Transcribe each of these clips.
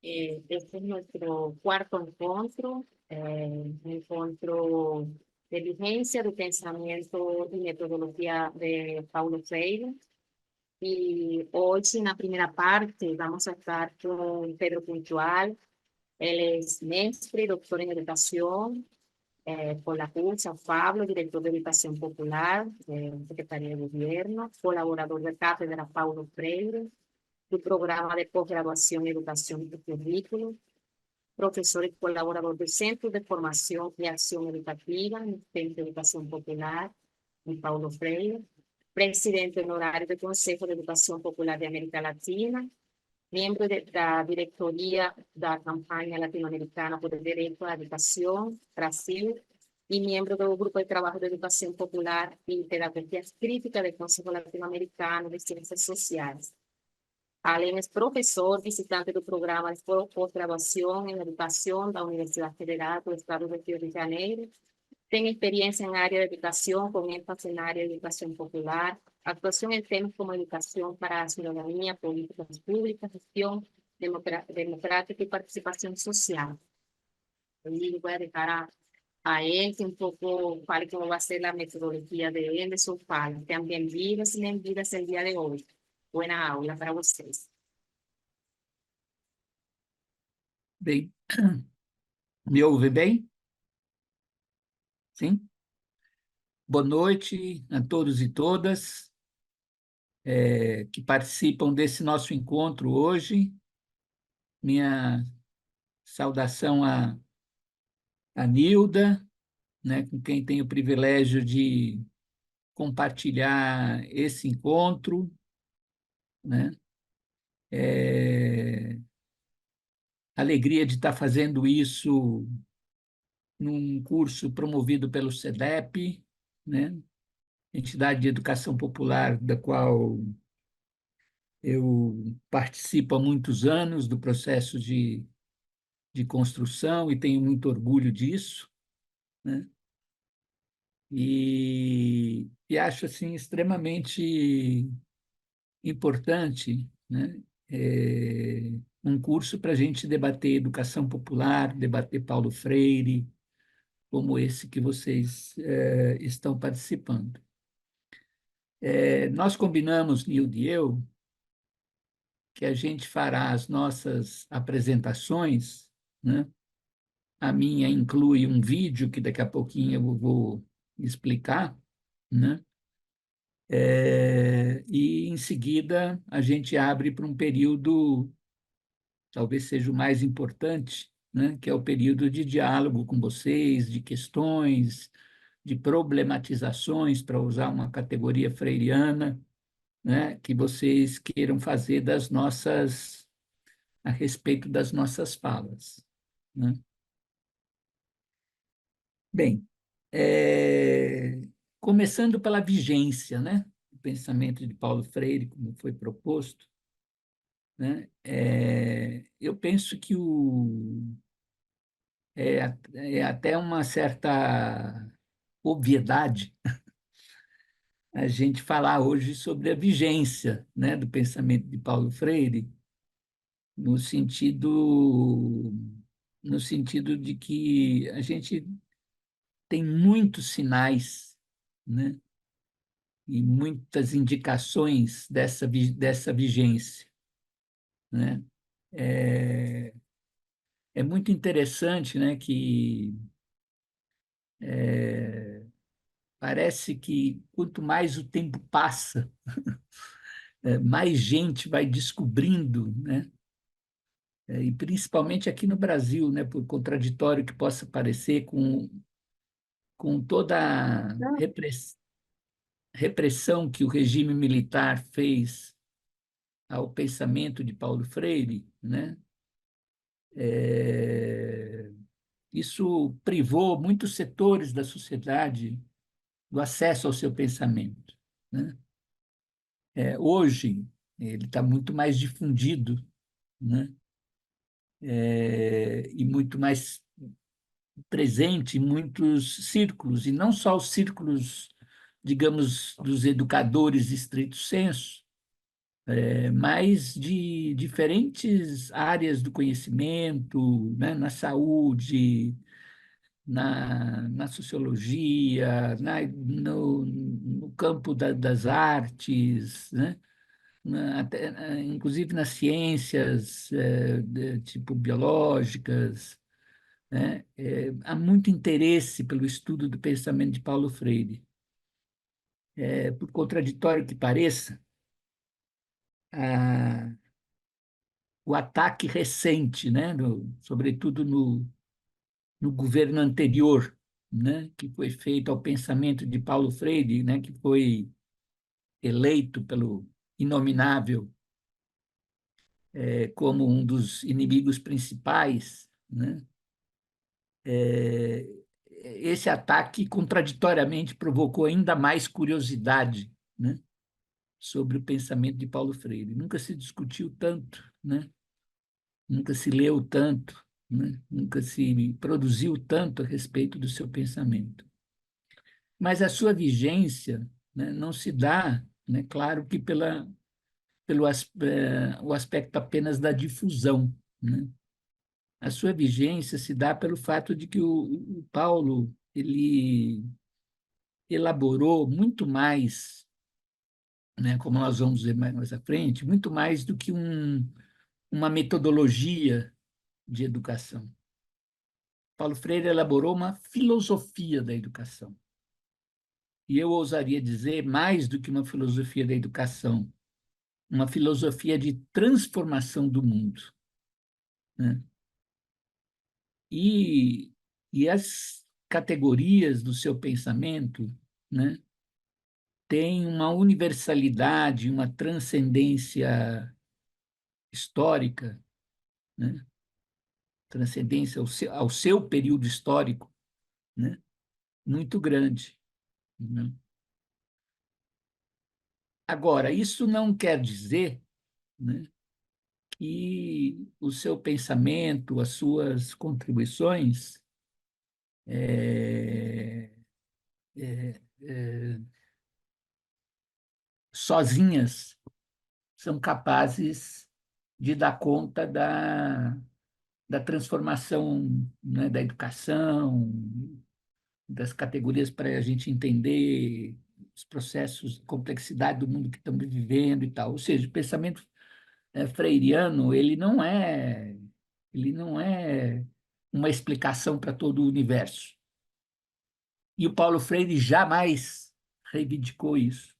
Este es nuestro cuarto encuentro, un encuentro de vigencia de pensamiento y metodología de Paulo Freire. Y hoy, en la primera parte, vamos a estar con Pedro Puntual. Él es mestre, doctor en educación por la CUT San Pablo, director de Educación Popular, Secretaría de Gobierno, colaborador de Cátedra Paulo Freire, del programa de posgraduación en Educación y Currículo, profesor y colaborador del Centro de Formación y Acción Educativa, en el Centro de Educación Popular, en Paulo Freire, presidente honorario del Consejo de Educación Popular de América Latina, miembro da diretoria da campanha latino-americana por direito à educação, Brasil, e membro do Grupo de Trabalho de Educação Popular e Pedagogia Crítica do Conselho Latino-Americano de Ciências Sociais. Além é professor visitante do programa de pós-graduação em Educação da Universidade Federal do Estado do Rio de Janeiro. Tem experiência em área de educação, com ênfase na área de educação popular, actuação em temas como educação para a cidadania, políticas públicas, gestão democrática e participação social. Eu vou deixar a ele que um pouco fale como vai ser a metodologia de sua fala. Sejam bem-vindos e bem-vindas no dia de hoje. Boa aula para vocês. Bem, me ouve bem? Sim? Boa noite a todos e todas que participam desse nosso encontro hoje. Minha saudação a Nilda, né, com quem tenho o privilégio de compartilhar esse encontro, né? Alegria de estar fazendo isso num curso promovido pelo SEDEP, né? Entidade de educação popular da qual eu participo há muitos anos do processo de construção e tenho muito orgulho disso, né? E acho assim extremamente importante, né? Um curso para a gente debater educação popular, debater Paulo Freire, como esse que vocês estão participando. Nós combinamos, Nilde e eu, que a gente fará as nossas apresentações, né? A minha inclui um vídeo que daqui a pouquinho eu vou explicar, né? E em seguida a gente abre para um período, talvez seja o mais importante, né? Que é o período de diálogo com vocês, de questões, de problematizações, para usar uma categoria freiriana, né? Que vocês queiram fazer a respeito das nossas falas, né? Bem, começando pela vigência, né? O pensamento de Paulo Freire, como foi proposto, né? Eu penso que é até uma certa obviedade a gente falar hoje sobre a vigência, né, do pensamento de Paulo Freire, no sentido de que a gente tem muitos sinais, né, e muitas indicações dessa vigência, né? É muito interessante, né, que parece que quanto mais o tempo passa, mais gente vai descobrindo, né? E principalmente aqui no Brasil, né, por contraditório que possa parecer, com toda a repressão que o regime militar fez ao pensamento de Paulo Freire, né? Isso privou muitos setores da sociedade do acesso ao seu pensamento, né? Hoje, ele está muito mais difundido, né? E muito mais presente em muitos círculos, e não só os círculos, digamos, dos educadores estrito sensu, mas de diferentes áreas do conhecimento, né, na saúde, na sociologia, no campo das artes, né? Inclusive nas ciências, tipo biológicas, né? Há muito interesse pelo estudo do pensamento de Paulo Freire. Por contraditório que pareça, a, o ataque recente, né? Sobretudo no governo anterior, né? Que foi feito ao pensamento de Paulo Freire, né? Que foi eleito pelo inominável como um dos inimigos principais, né? Esse ataque, contraditoriamente, provocou ainda mais curiosidade, né, sobre o pensamento de Paulo Freire. Nunca se discutiu tanto, né? Nunca se leu tanto, né? Nunca se produziu tanto a respeito do seu pensamento. Mas a sua vigência, né, não se dá, né, claro que o aspecto apenas da difusão, né? A sua vigência se dá pelo fato de que o Paulo ele elaborou muito mais, né, como nós vamos ver mais à frente, muito mais do que uma metodologia de educação. Paulo Freire elaborou uma filosofia da educação. E eu ousaria dizer mais do que uma filosofia da educação, uma filosofia de transformação do mundo, né? E, e as categorias do seu pensamento, né, têm uma universalidade, uma transcendência histórica, né, transcendência ao seu período histórico, né, muito grande, né? Agora, isso não quer dizer, né, que o seu pensamento, as suas contribuições é, sozinhas são capazes de dar conta da transformação, né, da educação, das categorias para a gente entender os processos de complexidade do mundo que estamos vivendo e tal. Ou seja, o pensamento freiriano, ele não é uma explicação para todo o universo. E o Paulo Freire jamais reivindicou isso.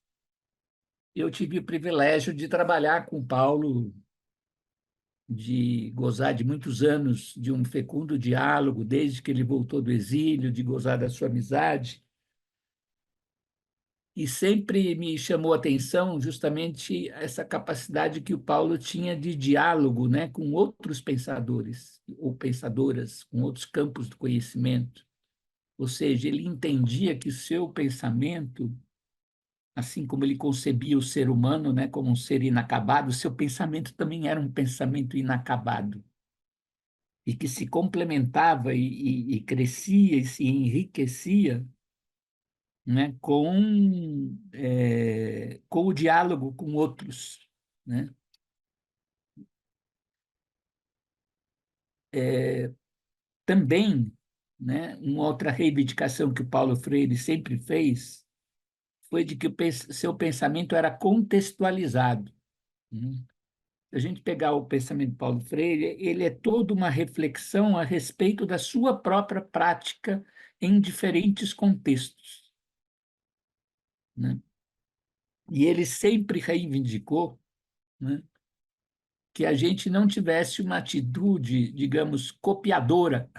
Eu tive o privilégio de trabalhar com o Paulo, de gozar de muitos anos de um fecundo diálogo, desde que ele voltou do exílio, de gozar da sua amizade. E sempre me chamou a atenção justamente essa capacidade que o Paulo tinha de diálogo, né, com outros pensadores ou pensadoras, com outros campos do conhecimento. Ou seja, ele entendia que o seu pensamento, assim como ele concebia o ser humano, né, como um ser inacabado, o seu pensamento também era um pensamento inacabado e que se complementava e crescia e se enriquecia, né, com o diálogo com outros, né? Também, né, uma outra reivindicação que o Paulo Freire sempre fez foi de que seu pensamento era contextualizado, né? Se a gente pegar o pensamento de Paulo Freire, ele é toda uma reflexão a respeito da sua própria prática em diferentes contextos, né? E ele sempre reivindicou, né, que a gente não tivesse uma atitude, digamos, copiadora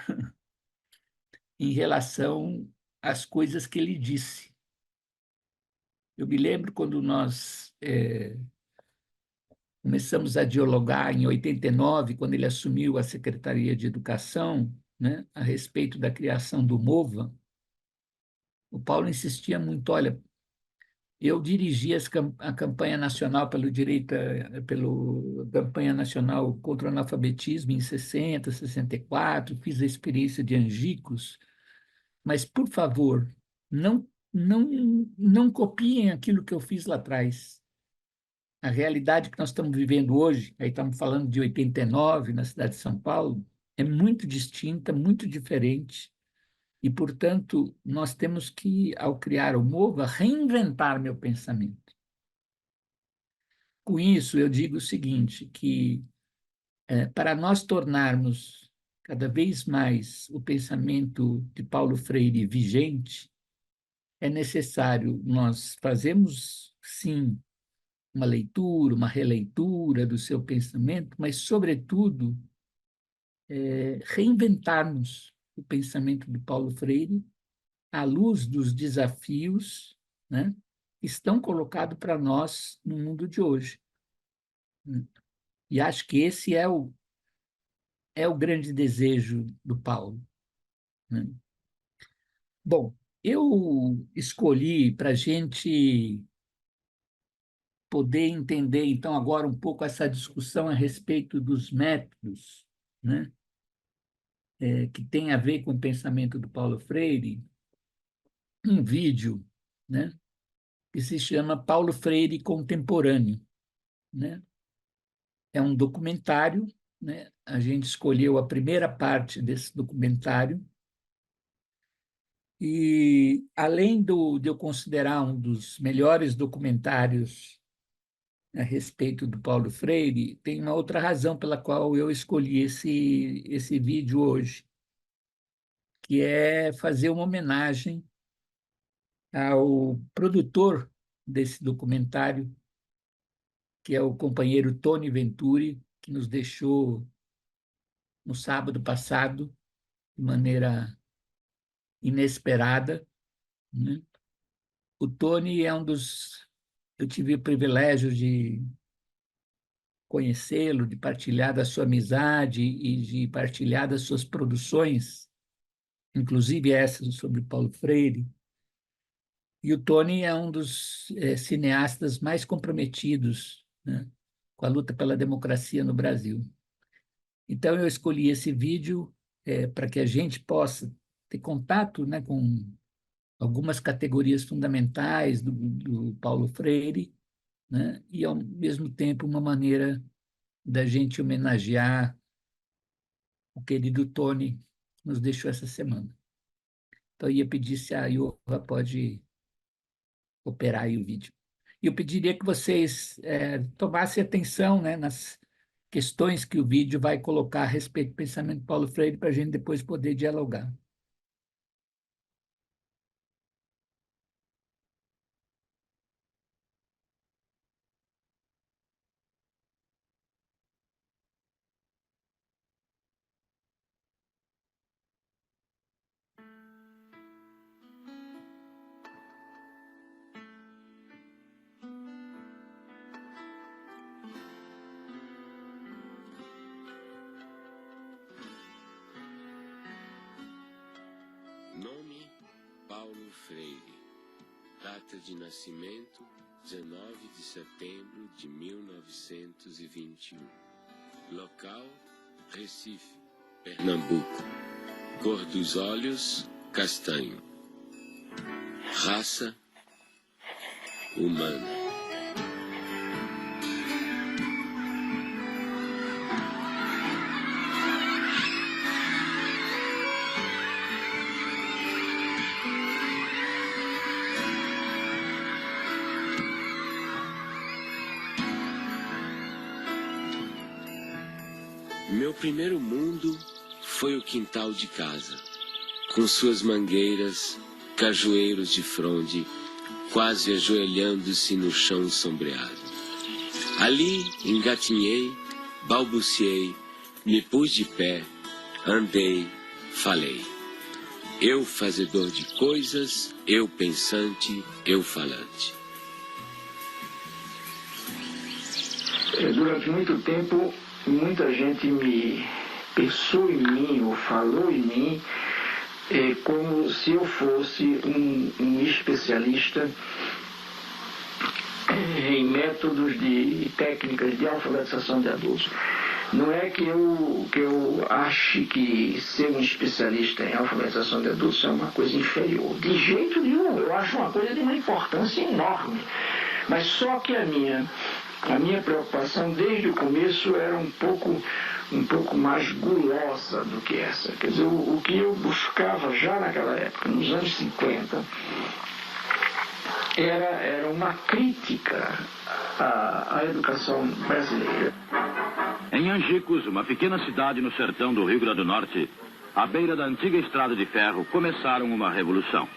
em relação às coisas que ele disse. Eu me lembro quando nós começamos a dialogar em 89, quando ele assumiu a Secretaria de Educação, né, a respeito da criação do MOVA, o Paulo insistia muito, olha, eu dirigi a campanha nacional pelo direito, pelo campanha nacional contra o analfabetismo em 60, 64, fiz a experiência de Angicos, mas, por favor, não copiem aquilo que eu fiz lá atrás. a realidade que nós estamos vivendo hoje, aí estamos falando de 89, na cidade de São Paulo, é muito distinta, muito diferente, e, portanto, nós temos que, ao criar o MOVA, reinventar meu pensamento. Com isso, eu digo o seguinte, que para nós tornarmos cada vez mais o pensamento de Paulo Freire vigente, é necessário nós fazermos, sim, uma leitura, uma releitura do seu pensamento, mas, sobretudo, reinventarmos o pensamento de Paulo Freire à luz dos desafios, né, que estão colocados para nós no mundo de hoje. E acho que esse é o grande desejo do Paulo, né? Bom, eu escolhi para a gente poder entender, então, agora um pouco essa discussão a respeito dos métodos, né, que tem a ver com o pensamento do Paulo Freire, um vídeo, né, que se chama Paulo Freire Contemporâneo, né? É um documentário, né? A gente escolheu a primeira parte desse documentário e, além de eu considerar um dos melhores documentários a respeito do Paulo Freire, tem uma outra razão pela qual eu escolhi esse vídeo hoje, que é fazer uma homenagem ao produtor desse documentário, que é o companheiro Tony Venturi, que nos deixou no sábado passado, de maneira inesperada, né? O Tony é um dos... Eu tive o privilégio de conhecê-lo, de partilhar da sua amizade e de partilhar das suas produções, inclusive essas sobre Paulo Freire. E o Tony é um dos cineastas mais comprometidos, né, com a luta pela democracia no Brasil. Então, eu escolhi esse vídeo para que a gente possa ter contato, né, com algumas categorias fundamentais do Paulo Freire, né, e, ao mesmo tempo, uma maneira da gente homenagear o querido Tony, que nos deixou essa semana. Então, eu ia pedir se a Iova pode operar aí o vídeo. E eu pediria que vocês tomassem atenção, né, nas questões que o vídeo vai colocar a respeito do pensamento de Paulo Freire, para a gente depois poder dialogar. Nome: Paulo Freire. Data de nascimento: 19 de setembro de 1921. Local: Recife, Pernambuco. Cor dos olhos: castanho. Raça: humana. Meu primeiro mundo foi o quintal de casa, com suas mangueiras, cajueiros de fronde, quase ajoelhando-se no chão sombreado. Ali engatinhei, balbuciei, me pus de pé, andei, falei. Eu fazedor de coisas, eu pensante, eu falante. Durante muito tempo, muita gente me pensou em mim ou falou em mim como se eu fosse um especialista em métodos de técnicas de alfabetização de adultos. Não é que eu ache que ser um especialista em alfabetização de adultos é uma coisa inferior. De jeito nenhum, eu acho uma coisa de uma importância enorme. Mas só que a minha A minha preocupação desde o começo era um pouco mais gulosa do que essa. Quer dizer, o que eu buscava já naquela época, nos anos 50, era uma crítica à educação brasileira. Em Angicos, uma pequena cidade no sertão do Rio Grande do Norte, à beira da antiga estrada de ferro, começaram uma revolução.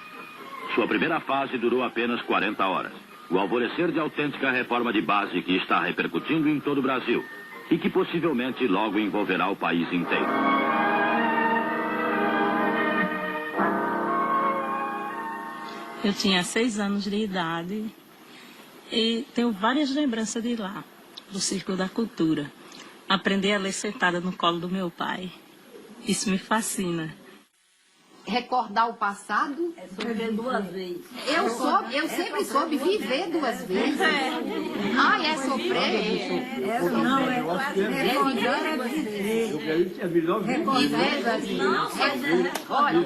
Sua primeira fase durou apenas 40 horas. O alvorecer de autêntica reforma de base que está repercutindo em todo o Brasil e que possivelmente logo envolverá o país inteiro. Eu tinha 6 anos de idade e tenho várias lembranças de lá, do Círculo da Cultura. Aprender a ler sentada no colo do meu pai. Isso me fascina. Recordar o passado. Viver 2 vezes. Eu sempre soube viver 2 vezes. Ai, é sofrer. Não, é quase Olha,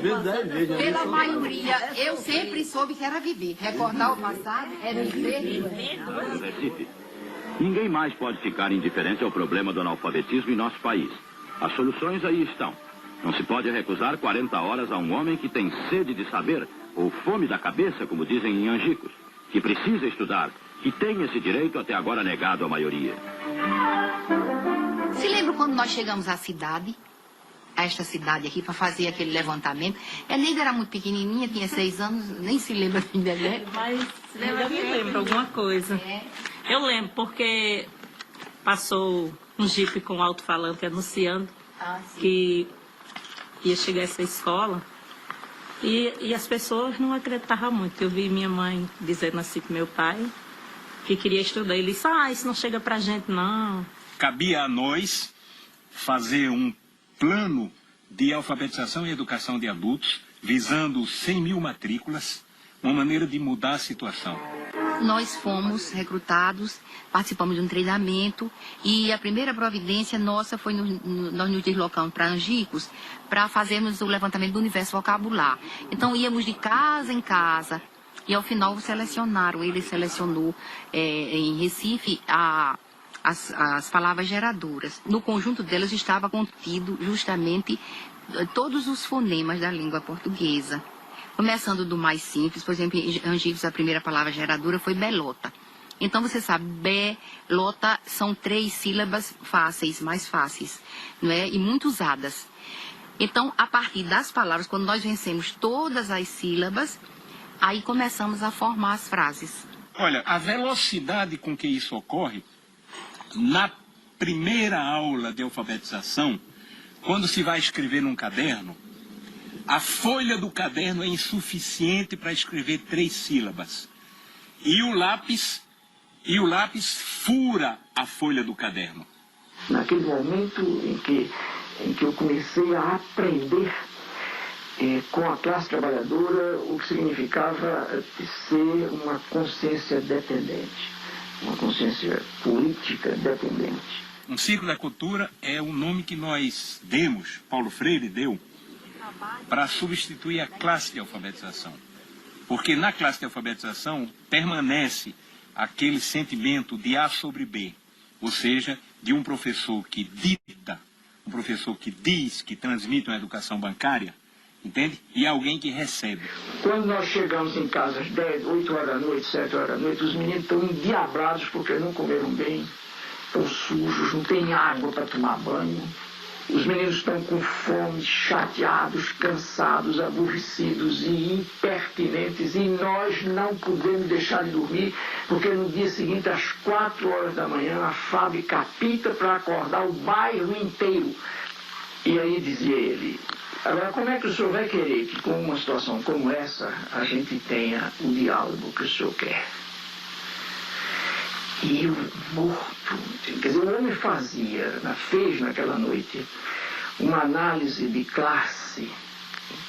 pela maioria, eu sempre soube que era viver. Recordar o passado é viver. No Recife, ninguém mais pode ficar indiferente ao problema do analfabetismo em nosso país. As soluções aí estão. Não se pode recusar 40 horas a um homem que tem sede de saber, ou fome da cabeça, como dizem em Angicos, que precisa estudar, que tem esse direito até agora negado à maioria. Se lembra quando nós chegamos à cidade, a esta cidade aqui, para fazer aquele levantamento? A Neida era muito pequenininha, tinha 6 anos, nem se lembra ainda, né? Mas eu me lembro alguma coisa. É. Eu lembro porque passou um jipe com alto-falante anunciando que ia chegar essa escola e as pessoas não acreditavam muito. Eu vi minha mãe dizendo assim para meu pai que queria estudar. Ele disse, isso não chega pra gente não. Cabia a nós fazer um plano de alfabetização e educação de adultos visando 100 mil matrículas, uma maneira de mudar a situação. Nós fomos recrutados, participamos de um treinamento e a primeira providência nossa foi nós nos deslocamos para Angicos para fazermos o levantamento do universo vocabular. Então íamos de casa em casa e ao final selecionaram, ele selecionou em Recife as palavras geradoras. No conjunto delas estava contido justamente todos os fonemas da língua portuguesa. Começando do mais simples, por exemplo, em Angicos a primeira palavra geradora foi belota. Então você sabe, belota são 3 sílabas fáceis, mais fáceis, não é? E muito usadas. Então, a partir das palavras, quando nós vencemos todas as sílabas, aí começamos a formar as frases. Olha, a velocidade com que isso ocorre, na primeira aula de alfabetização, quando se vai escrever num caderno, a folha do caderno é insuficiente para escrever 3 sílabas. E o lápis fura a folha do caderno. Naquele momento em que eu comecei a aprender com a classe trabalhadora o que significava ser uma consciência dependente, uma consciência política dependente. Um Círculo da Cultura é o nome que nós demos, Paulo Freire deu, para substituir a classe de alfabetização. Porque na classe de alfabetização permanece aquele sentimento de A sobre B, ou seja, de um professor que dita, um professor que diz, que transmite uma educação bancária, entende? E alguém que recebe. Quando nós chegamos em casa às 10, 8 horas da noite, 7 horas da noite, os meninos estão endiabrados porque não comeram bem, estão sujos, não tem água para tomar banho. Os meninos estão com fome, chateados, cansados, aborrecidos e impertinentes. E nós não podemos deixar de dormir, porque no dia seguinte, às 4 horas da manhã, a fábrica apita para acordar o bairro inteiro. E aí dizia ele, agora como é que o senhor vai querer que com uma situação como essa, a gente tenha o diálogo que o senhor quer? E eu morto, quer dizer, o homem fez naquela noite uma análise de classe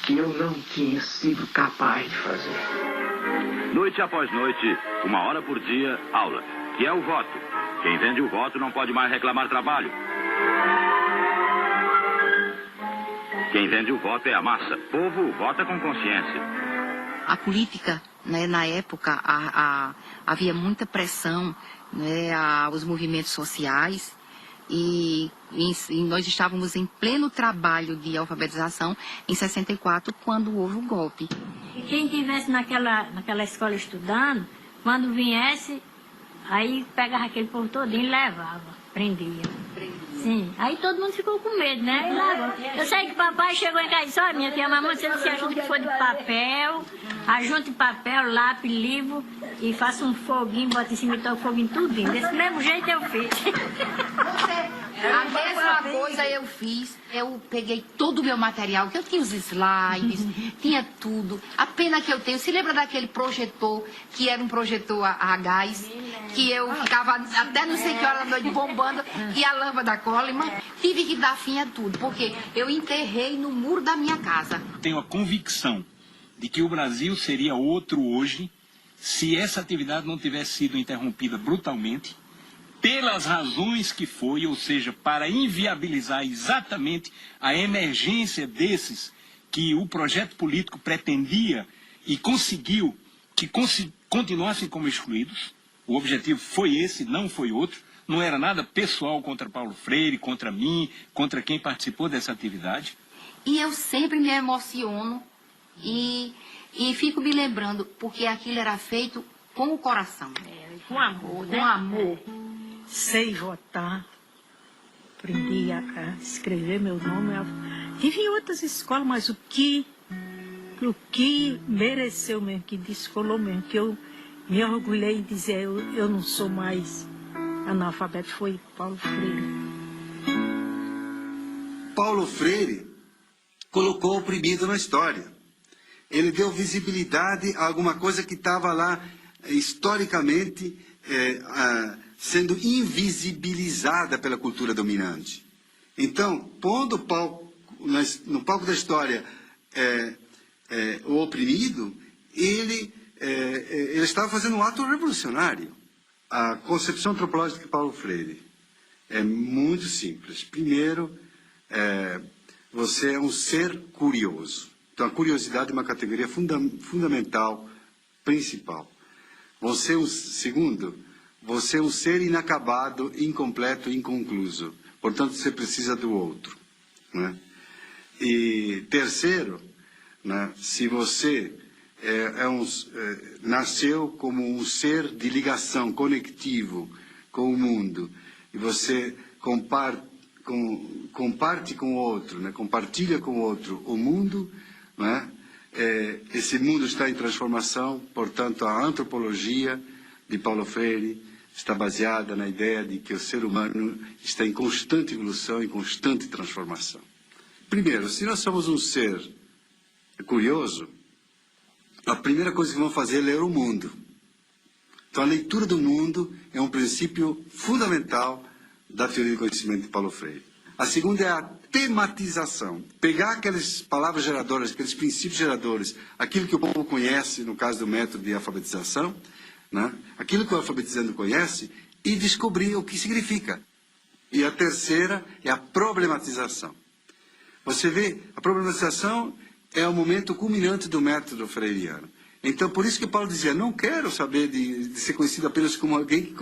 que eu não tinha sido capaz de fazer. Noite após noite, 1 hora por dia, aula, que é o voto. Quem vende o voto não pode mais reclamar trabalho. Quem vende o voto é a massa. O povo vota com consciência. A política né? Na época havia muita pressão, né, aos movimentos sociais e nós estávamos em pleno trabalho de alfabetização em 64, quando houve o golpe. E quem estivesse naquela escola estudando, quando viesse, aí pegava aquele povo todinho e levava, prendia. Sim, aí todo mundo ficou com medo, né? Aí lá, eu sei que papai chegou em casa e disse, olha, minha filha, mamãe, você não se ajuda que for de papel, ajunte papel, lápis, livro, e faça um foguinho, bota em cima e toca foguinho tudinho. Desse mesmo jeito eu fiz. A mesma coisa eu fiz. Eu peguei todo o meu material, que eu tinha os slides, tinha tudo. A pena que eu tenho, se lembra daquele projetor, que era um projetor a gás, que eu ficava até não sei que hora da noite bombando, e a lâmpada Coleman, tive que dar fim a tudo, porque eu enterrei no muro da minha casa. Tenho a convicção de que o Brasil seria outro hoje se essa atividade não tivesse sido interrompida brutalmente, pelas razões que foi, ou seja, para inviabilizar exatamente a emergência desses que o projeto político pretendia e conseguiu que continuassem como excluídos. O objetivo foi esse, não foi outro. Não era nada pessoal contra Paulo Freire, contra mim, contra quem participou dessa atividade. E eu sempre me emociono e fico me lembrando, porque aquilo era feito com o coração. Com amor, né? Com amor. Sei votar, aprendi a escrever meu nome. Tive em outras escolas, mas o que mereceu mesmo, que descolou mesmo, que eu me orgulhei em dizer eu não sou mais analfabeto, foi Paulo Freire. Paulo Freire colocou o oprimido na história. Ele deu visibilidade a alguma coisa que estava lá historicamente sendo invisibilizada pela cultura dominante. Então, pondo no palco da história o oprimido, ele estava fazendo um ato revolucionário. A concepção antropológica de Paulo Freire é muito simples. Primeiro, você é um ser curioso. Então, a curiosidade é uma categoria fundamental, principal. Segundo, você é um ser inacabado, incompleto, inconcluso. Portanto, você precisa do outro. Né? E terceiro, né, se você nasceu como um ser de ligação, conectivo com o mundo, e você comparte com o outro, né, compartilha com o outro o mundo, né, esse mundo está em transformação, portanto, a antropologia de Paulo Freire está baseada na ideia de que o ser humano está em constante evolução, em constante transformação. Primeiro, se nós somos um ser curioso, a primeira coisa que vamos fazer é ler o mundo. Então, a leitura do mundo é um princípio fundamental da teoria do conhecimento de Paulo Freire. A segunda é a tematização. Pegar aquelas palavras geradoras, aqueles princípios geradores, aquilo que o povo conhece, no caso do método de alfabetização, né? Aquilo que o alfabetizando conhece, e descobrir o que significa. E a terceira é a problematização. Você vê, a problematização é o momento culminante do método freiriano. Então, por isso que Paulo dizia, não quero saber de ser conhecido apenas como alguém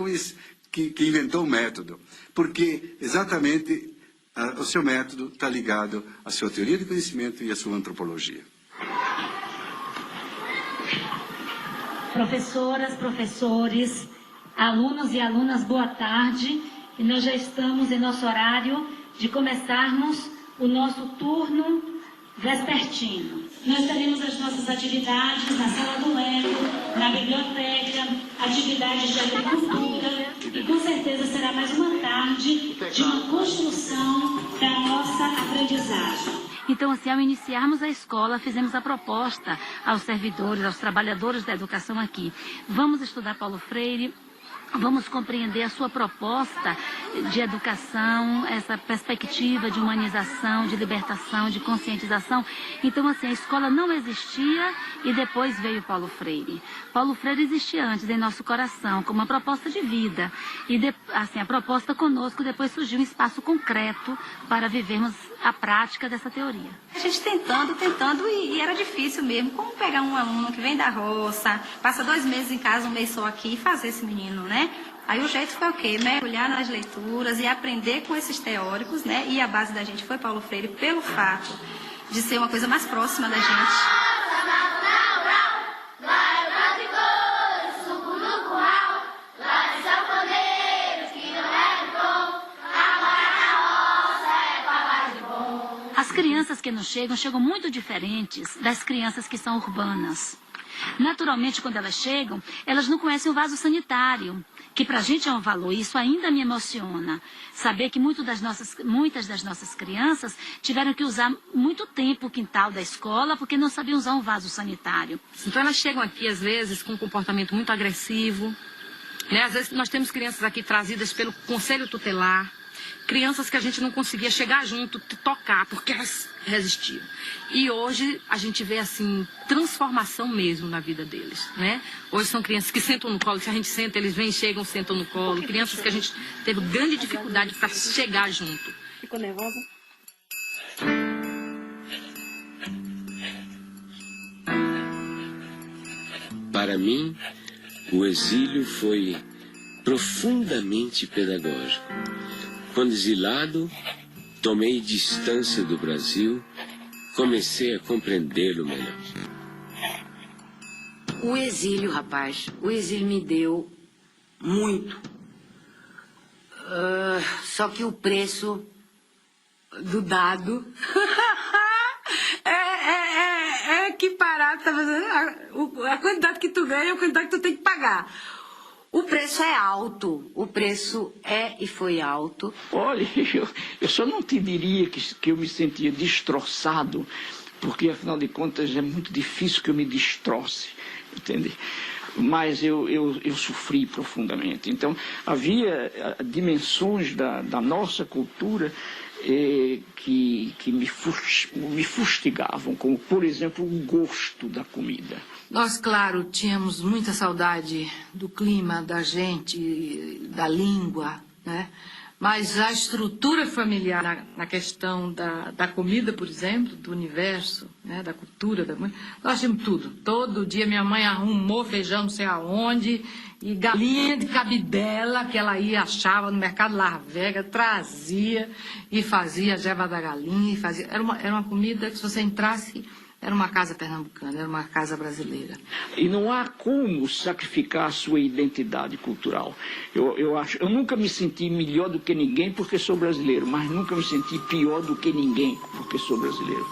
que inventou o método, porque exatamente o seu método está ligado à sua teoria de conhecimento e à sua antropologia. Professoras, professores, alunos e alunas, boa tarde. E nós já estamos em nosso horário de começarmos o nosso turno vespertino. Nós teremos as nossas atividades na sala do Eco, na biblioteca, atividades de agricultura, e com certeza será mais uma tarde de uma construção da nossa aprendizagem. Então, assim, ao iniciarmos a escola, fizemos a proposta aos servidores, aos trabalhadores da educação aqui. Vamos estudar Paulo Freire, vamos compreender a sua proposta de educação, essa perspectiva de humanização, de libertação, de conscientização. Então, assim, a escola não existia e depois veio Paulo Freire. Paulo Freire existia antes em nosso coração, como uma proposta de vida. E, assim, a proposta conosco depois surgiu um espaço concreto para vivermos a prática dessa teoria. A gente tentando e era difícil mesmo. Como pegar um aluno que vem da roça, passa 2 meses em casa, 1 mês só aqui e fazer esse menino, né? Aí o jeito foi o quê? Mergulhar nas leituras e aprender com esses teóricos, né? E a base da gente foi Paulo Freire pelo fato de ser uma coisa mais próxima da gente. As crianças que nos chegam muito diferentes das crianças que são urbanas. Naturalmente, quando elas chegam, elas não conhecem o vaso sanitário, que para a gente é um valor. Isso ainda me emociona. Saber que muitas das nossas crianças tiveram que usar muito tempo o quintal da escola porque não sabiam usar um vaso sanitário. Então elas chegam aqui, às vezes, com um comportamento muito agressivo. Né? Às vezes nós temos crianças aqui trazidas pelo conselho tutelar. Crianças que a gente não conseguia chegar junto, tocar, porque elas resistiam. E hoje a gente vê, assim, transformação mesmo na vida deles, né? Hoje são crianças que sentam no colo, se a gente senta, eles vêm, chegam, sentam no colo. Crianças que a gente teve grande dificuldade para chegar junto. Ficou nervosa? Para mim, o exílio foi profundamente pedagógico. Quando exilado, tomei distância do Brasil, comecei a compreendê-lo melhor. O exílio, rapaz, o exílio me deu muito. Só que o preço do dado é equiparado, tá fazendo? A quantidade que tu ganha é a quantidade que tu tem que pagar. O preço é alto, o preço é e foi alto. Olha, eu só não te diria que eu me sentia destroçado, porque afinal de contas é muito difícil que eu me destroce, entende? Mas eu sofri profundamente. Então havia dimensões da nossa cultura que me fustigavam, como por exemplo o gosto da comida. Nós, claro, tínhamos muita saudade do clima, da gente, da língua, né? Mas a estrutura familiar na questão da comida, por exemplo, do universo, né? Da cultura, nós tínhamos tudo. Todo dia minha mãe arrumou feijão não sei aonde, e galinha de cabidela, que ela ia, achava no mercado La Vega, trazia e fazia a jeva da galinha. E fazia. Era uma comida que se você entrasse... Era uma casa pernambucana, era uma casa brasileira. E não há como sacrificar a sua identidade cultural. Eu nunca me senti melhor do que ninguém porque sou brasileiro, mas nunca me senti pior do que ninguém porque sou brasileiro.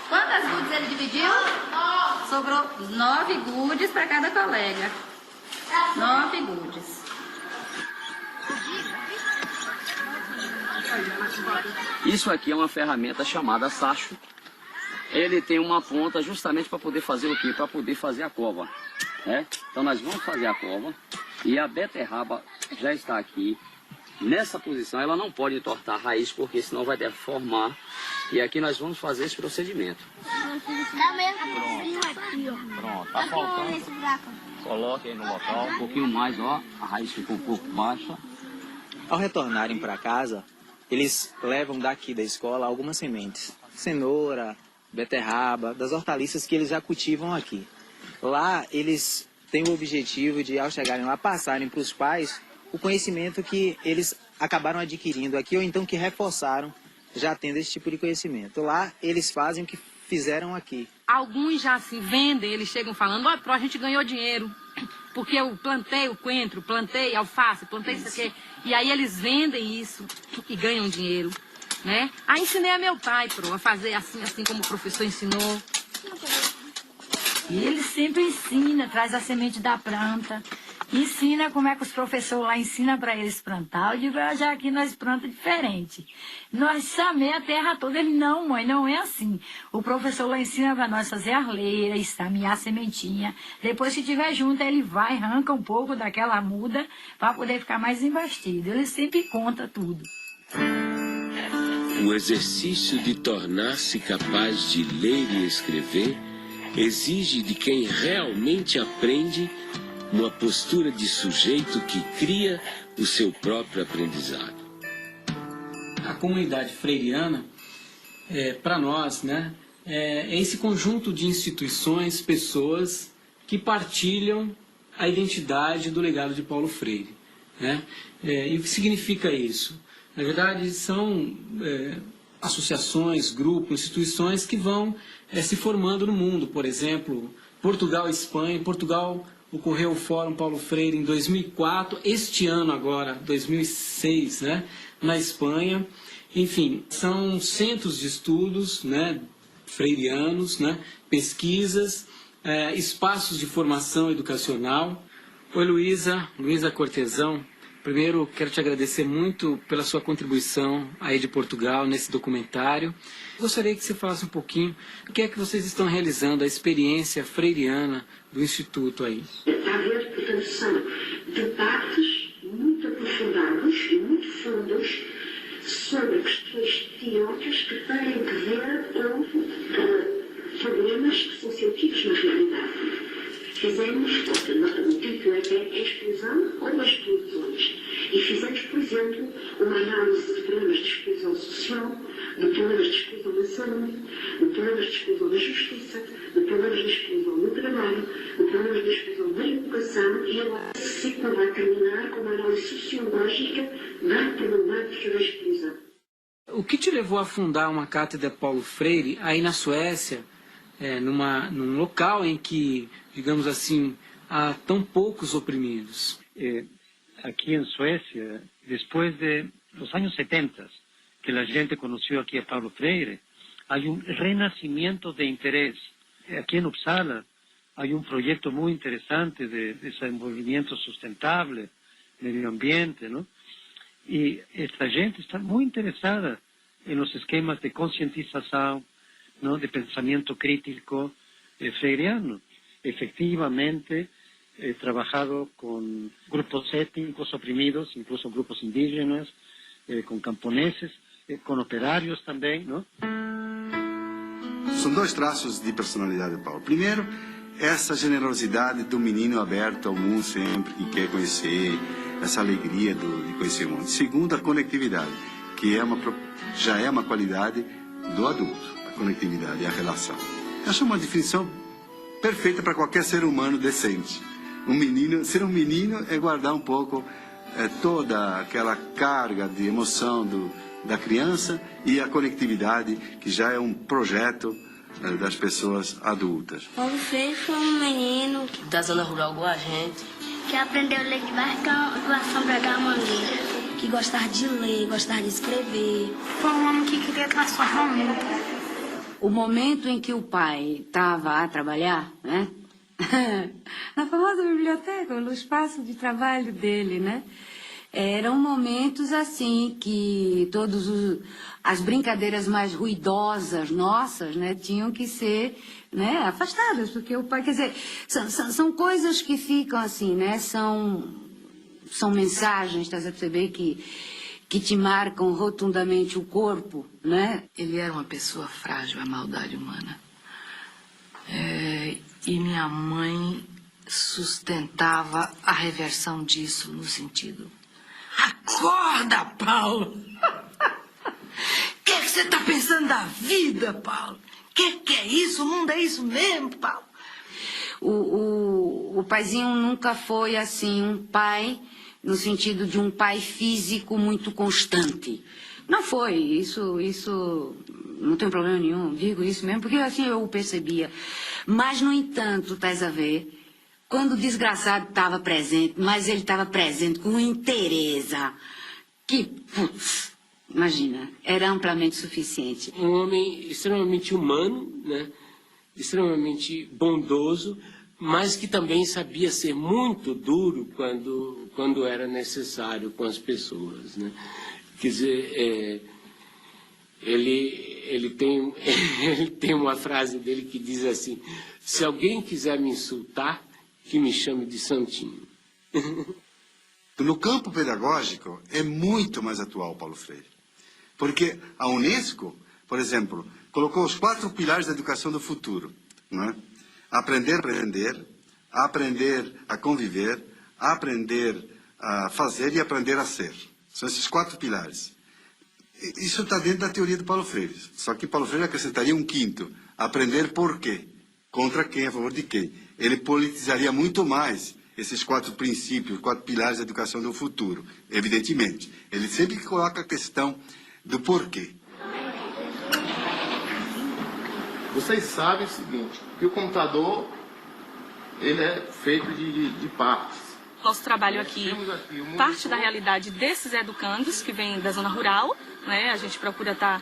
Quantas gudes ele dividiu? 9. Sobrou 9 gudes para cada colega. 9 gudes. Isso aqui é uma ferramenta chamada sacho. Ele tem uma ponta justamente para poder fazer o quê? Para poder fazer a cova. Né? Então nós vamos fazer a cova e a beterraba já está aqui. Nessa posição ela não pode entortar a raiz porque senão vai deformar. E aqui nós vamos fazer esse procedimento. Pronto, tá faltando. Coloque aí no local. Um pouquinho mais, ó. A raiz ficou um pouco baixa. Ao retornarem para casa, eles levam daqui da escola algumas sementes. Cenoura, beterraba, das hortaliças que eles já cultivam aqui. Lá eles têm o objetivo de, ao chegarem lá, passarem para os pais o conhecimento que eles acabaram adquirindo aqui ou então que reforçaram já tendo esse tipo de conhecimento. Lá eles fazem o que fizeram aqui. Alguns já se vendem, eles chegam falando, ó, a gente ganhou dinheiro, porque eu plantei o coentro, plantei alface, plantei isso aqui. E aí eles vendem isso e ganham dinheiro, né? Aí ensinei a meu pai, a fazer assim como o professor ensinou. E ele sempre ensina, traz a semente da planta, ensina como é que os professores lá ensinam para eles plantar. Eu digo, já aqui nós plantamos diferente. Nós chamei a terra toda. Ele, não, mãe, não é assim. O professor lá ensina para nós fazer arleira, estamear a sementinha. Depois, se tiver junto, ele vai, arranca um pouco daquela muda para poder ficar mais investido. Ele sempre conta tudo. O exercício de tornar-se capaz de ler e escrever exige de quem realmente aprende uma postura de sujeito que cria o seu próprio aprendizado. A comunidade freiriana, para nós, né, é esse conjunto de instituições, pessoas que partilham a identidade do legado de Paulo Freire, né? E o que significa isso? Na verdade, são associações, grupos, instituições que vão se formando no mundo. Por exemplo, Portugal e Espanha. Em Portugal ocorreu o Fórum Paulo Freire em 2004, este ano agora, 2006, né, na Espanha. Enfim, são centros de estudos, né, freirianos, né, pesquisas, espaços de formação educacional. Oi, Luísa Cortesão. Primeiro, quero te agradecer muito pela sua contribuição aí de Portugal nesse documentário. Gostaria que você falasse um pouquinho o que é que vocês estão realizando, a experiência freiriana do Instituto aí. Está a ver, portanto, são debates muito aprofundados e muito fundos sobre questões teóricas que têm que ver com problemas que são sentidos na realidade. Fizemos, o título é exclusão ou exclusões. E fizemos, por exemplo, uma análise de problemas de exclusão social, de problemas de exclusão na saúde, de problemas de exclusão na justiça, de problemas de exclusão no trabalho, de problemas de exclusão na educação, e agora esse ciclo vai terminar com uma análise sociológica da problemática da exclusão. O que te levou a fundar uma cátedra Paulo Freire aí na Suécia, num local em que, digamos assim, há tão poucos oprimidos? Aquí en Suecia, después de los años 70, que la gente conoció aquí a Paulo Freire, hay un renacimiento de interés. Aquí en Uppsala hay un proyecto muy interesante de desenvolvimiento sustentable, medio ambiente, ¿no? Y esta gente está muy interesada en los esquemas de concientización, ¿no?, de pensamiento crítico freiriano. Efectivamente, he trabajado con grupos étnicos oprimidos, incluso grupos indígenas, con camponeses, con operários também, não? São dois traços de personalidade de Paulo. Primeiro, essa generosidade do menino aberto ao mundo sempre, que quer conhecer, essa alegria de conhecer o mundo. Segundo, a conectividade, que já é uma qualidade do adulto, a conectividade e a relação. Acho uma definição perfeita para qualquer ser humano decente. Ser um menino é guardar um pouco toda aquela carga de emoção da criança e a conectividade, que já é um projeto das pessoas adultas. Paulo Freire foi um menino da zona rural igual a gente, que aprendeu a ler debaixo da sombra da mangueira, que gostava de ler, gostava de escrever. Foi um homem que queria transformar o mundo. O momento em que o pai estava a trabalhar, né? Na famosa biblioteca, no espaço de trabalho dele, né? Eram momentos assim que as brincadeiras mais ruidosas nossas, né, tinham que ser, né, afastadas, porque o pai, quer dizer, são coisas que ficam assim, né? São mensagens, estás a perceber, que te marcam rotundamente o corpo, né? Ele era uma pessoa frágil à maldade humana. E minha mãe sustentava a reversão disso no sentido: acorda, Paulo! O que você está pensando da vida, Paulo? Que é isso? O mundo é isso mesmo, Paulo? O paizinho nunca foi assim um pai no sentido de um pai físico muito constante. Não foi, isso não tem problema nenhum, digo isso mesmo, porque assim eu o percebia. Mas, no entanto, estás a ver, quando o desgraçado estava presente, mas ele estava presente com interesse, que, putz, imagina, era amplamente suficiente. Um homem extremamente humano, né? extremamente bondoso, mas que também sabia ser muito duro quando era necessário com as pessoas, né? Quer dizer, ele tem uma frase dele que diz assim: se alguém quiser me insultar, que me chame de santinho. No campo pedagógico é muito mais atual Paulo Freire, porque a Unesco, por exemplo, colocou os 4 pilares da educação do futuro, não é? Aprender a conviver, aprender a fazer e aprender a ser. São esses 4 pilares. Isso está dentro da teoria do Paulo Freire. Só que Paulo Freire acrescentaria um 5º, aprender por quê, contra quem, a favor de quem. Ele politizaria muito mais esses 4 princípios, 4 pilares da educação do futuro, evidentemente. Ele sempre coloca a questão do porquê. Vocês sabem o seguinte, que o computador ele é feito de partes. Nosso trabalho aqui parte da realidade desses educandos que vêm da zona rural, né? A gente procura estar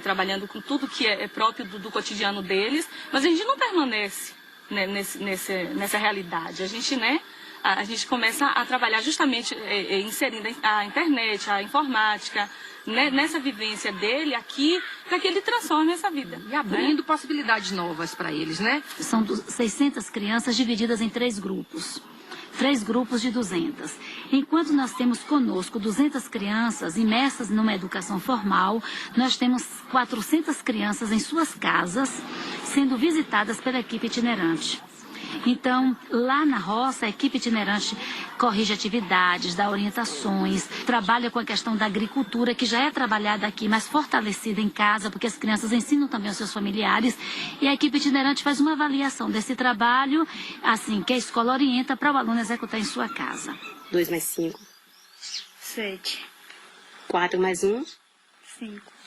trabalhando com tudo que é próprio do cotidiano deles, mas a gente não permanece, né, nessa realidade. A gente começa a trabalhar justamente inserindo a internet, a informática, né, nessa vivência dele aqui, para que ele transforme essa vida. E abrindo possibilidades novas para eles, né? São 600 crianças divididas em 3 grupos. 3 grupos de 200. Enquanto nós temos conosco 200 crianças imersas numa educação formal, nós temos 400 crianças em suas casas, sendo visitadas pela equipe itinerante. Então, lá na roça, a equipe itinerante corrige atividades, dá orientações, trabalha com a questão da agricultura, que já é trabalhada aqui, mas fortalecida em casa, porque as crianças ensinam também aos seus familiares, e a equipe itinerante faz uma avaliação desse trabalho, assim, que a escola orienta para o aluno executar em sua casa. 2 mais 5. 7. 4 mais 1. 5.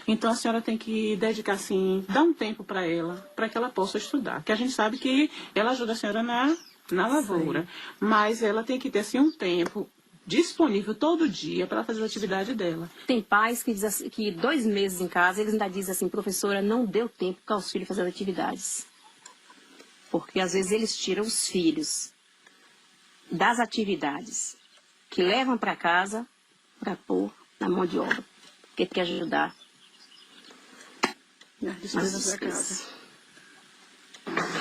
Então a senhora tem que dedicar, assim, dar um tempo para ela, para que ela possa estudar. Que a gente sabe que ela ajuda a senhora na lavoura, sim, mas ela tem que ter, assim, um tempo disponível todo dia para fazer a atividade dela. Tem pais que dizem assim, que 2 meses em casa, eles ainda dizem assim: professora, não deu tempo para os filhos fazer as atividades. Porque às vezes eles tiram os filhos das atividades que levam para casa para pôr na mão de obra, porque tem que ajudar.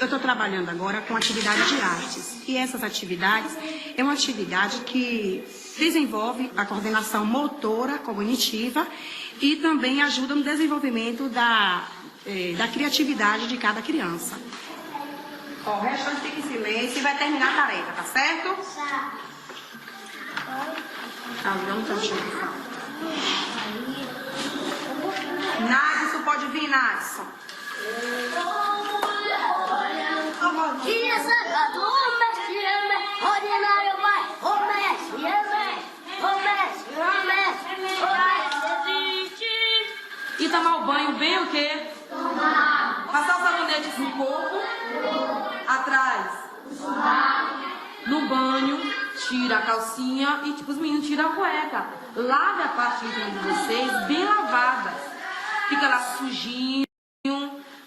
Eu estou trabalhando agora com atividade de artes. E essas atividades é uma atividade que desenvolve a coordenação motora, cognitiva e também ajuda no desenvolvimento da criatividade de cada criança. Ó, o restante fica em silêncio e vai terminar a tarefa, tá certo? Tá, não tá achando. Nadson, pode vir, Nadson. E tomar o banho bem o quê? Passar o sabonete no corpo, atrás, no banho, tira a calcinha e tipo, os meninos tiram a cueca. Lave a parte íntima de vocês bem lavada. Fica lá sujinho,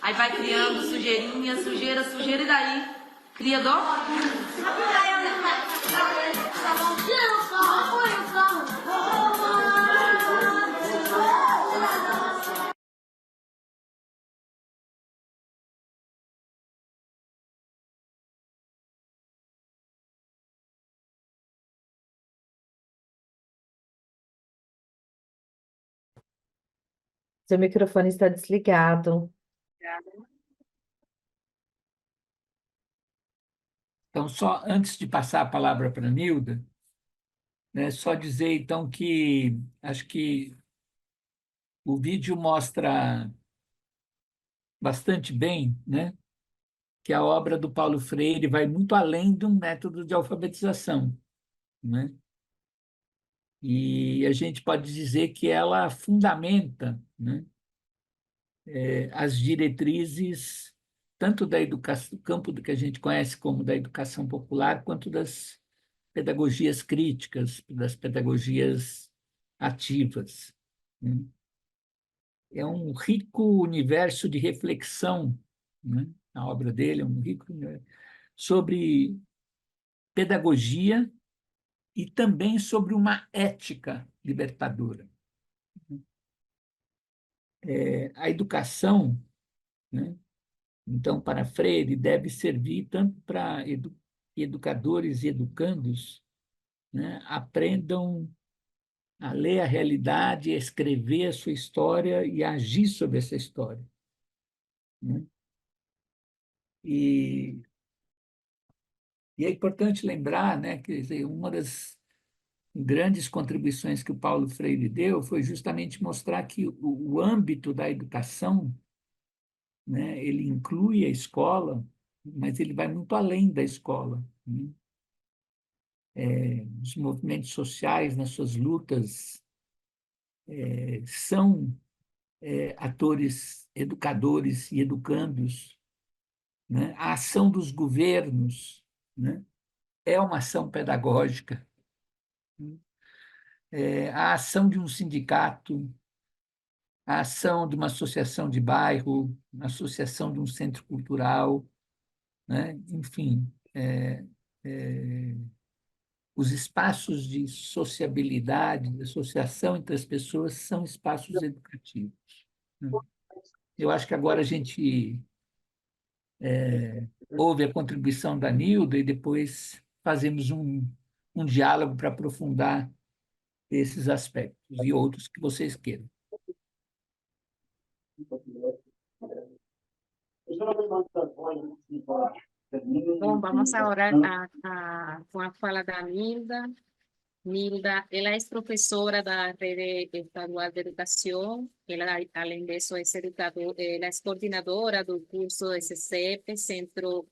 aí vai criando sujeirinha, sujeira, e daí cria dó. Seu microfone está desligado. Então, só antes de passar a palavra para a Nilda, né, só dizer, então, que acho que o vídeo mostra bastante bem, né, que a obra do Paulo Freire vai muito além de um método de alfabetização, né? E a gente pode dizer que ela fundamenta, né, as diretrizes tanto da educação, do campo do que a gente conhece como da educação popular, quanto das pedagogias críticas, das pedagogias ativas, né? É um rico universo de reflexão, né? A obra dele é um rico, né? Sobre pedagogia e também sobre uma ética libertadora. A educação, né? Então, para Freire, deve servir tanto para educadores e educandos, né? Aprendam a ler a realidade, a escrever a sua história e a agir sobre essa história, né? E é importante lembrar, né, que, quer dizer, uma das grandes contribuições que o Paulo Freire deu foi justamente mostrar que o âmbito da educação, né, ele inclui a escola, mas ele vai muito além da escola, né? Os movimentos sociais, nas suas lutas, são atores educadores e educandos, né? A ação dos governos, né, é uma ação pedagógica. A ação de um sindicato, a ação de uma associação de bairro, a associação de um centro cultural, né? Enfim, os espaços de sociabilidade, de associação entre as pessoas são espaços educativos, né? Eu acho que agora a gente ouve a contribuição da Nilda e depois fazemos um diálogo para aprofundar esses aspectos e outros que vocês queiram. Bom, vamos agora com a fala da Nilda. Nilda, ela é professora da Rede Estadual de Educação. Ela, além disso, ela é coordenadora do curso SCEP, Centro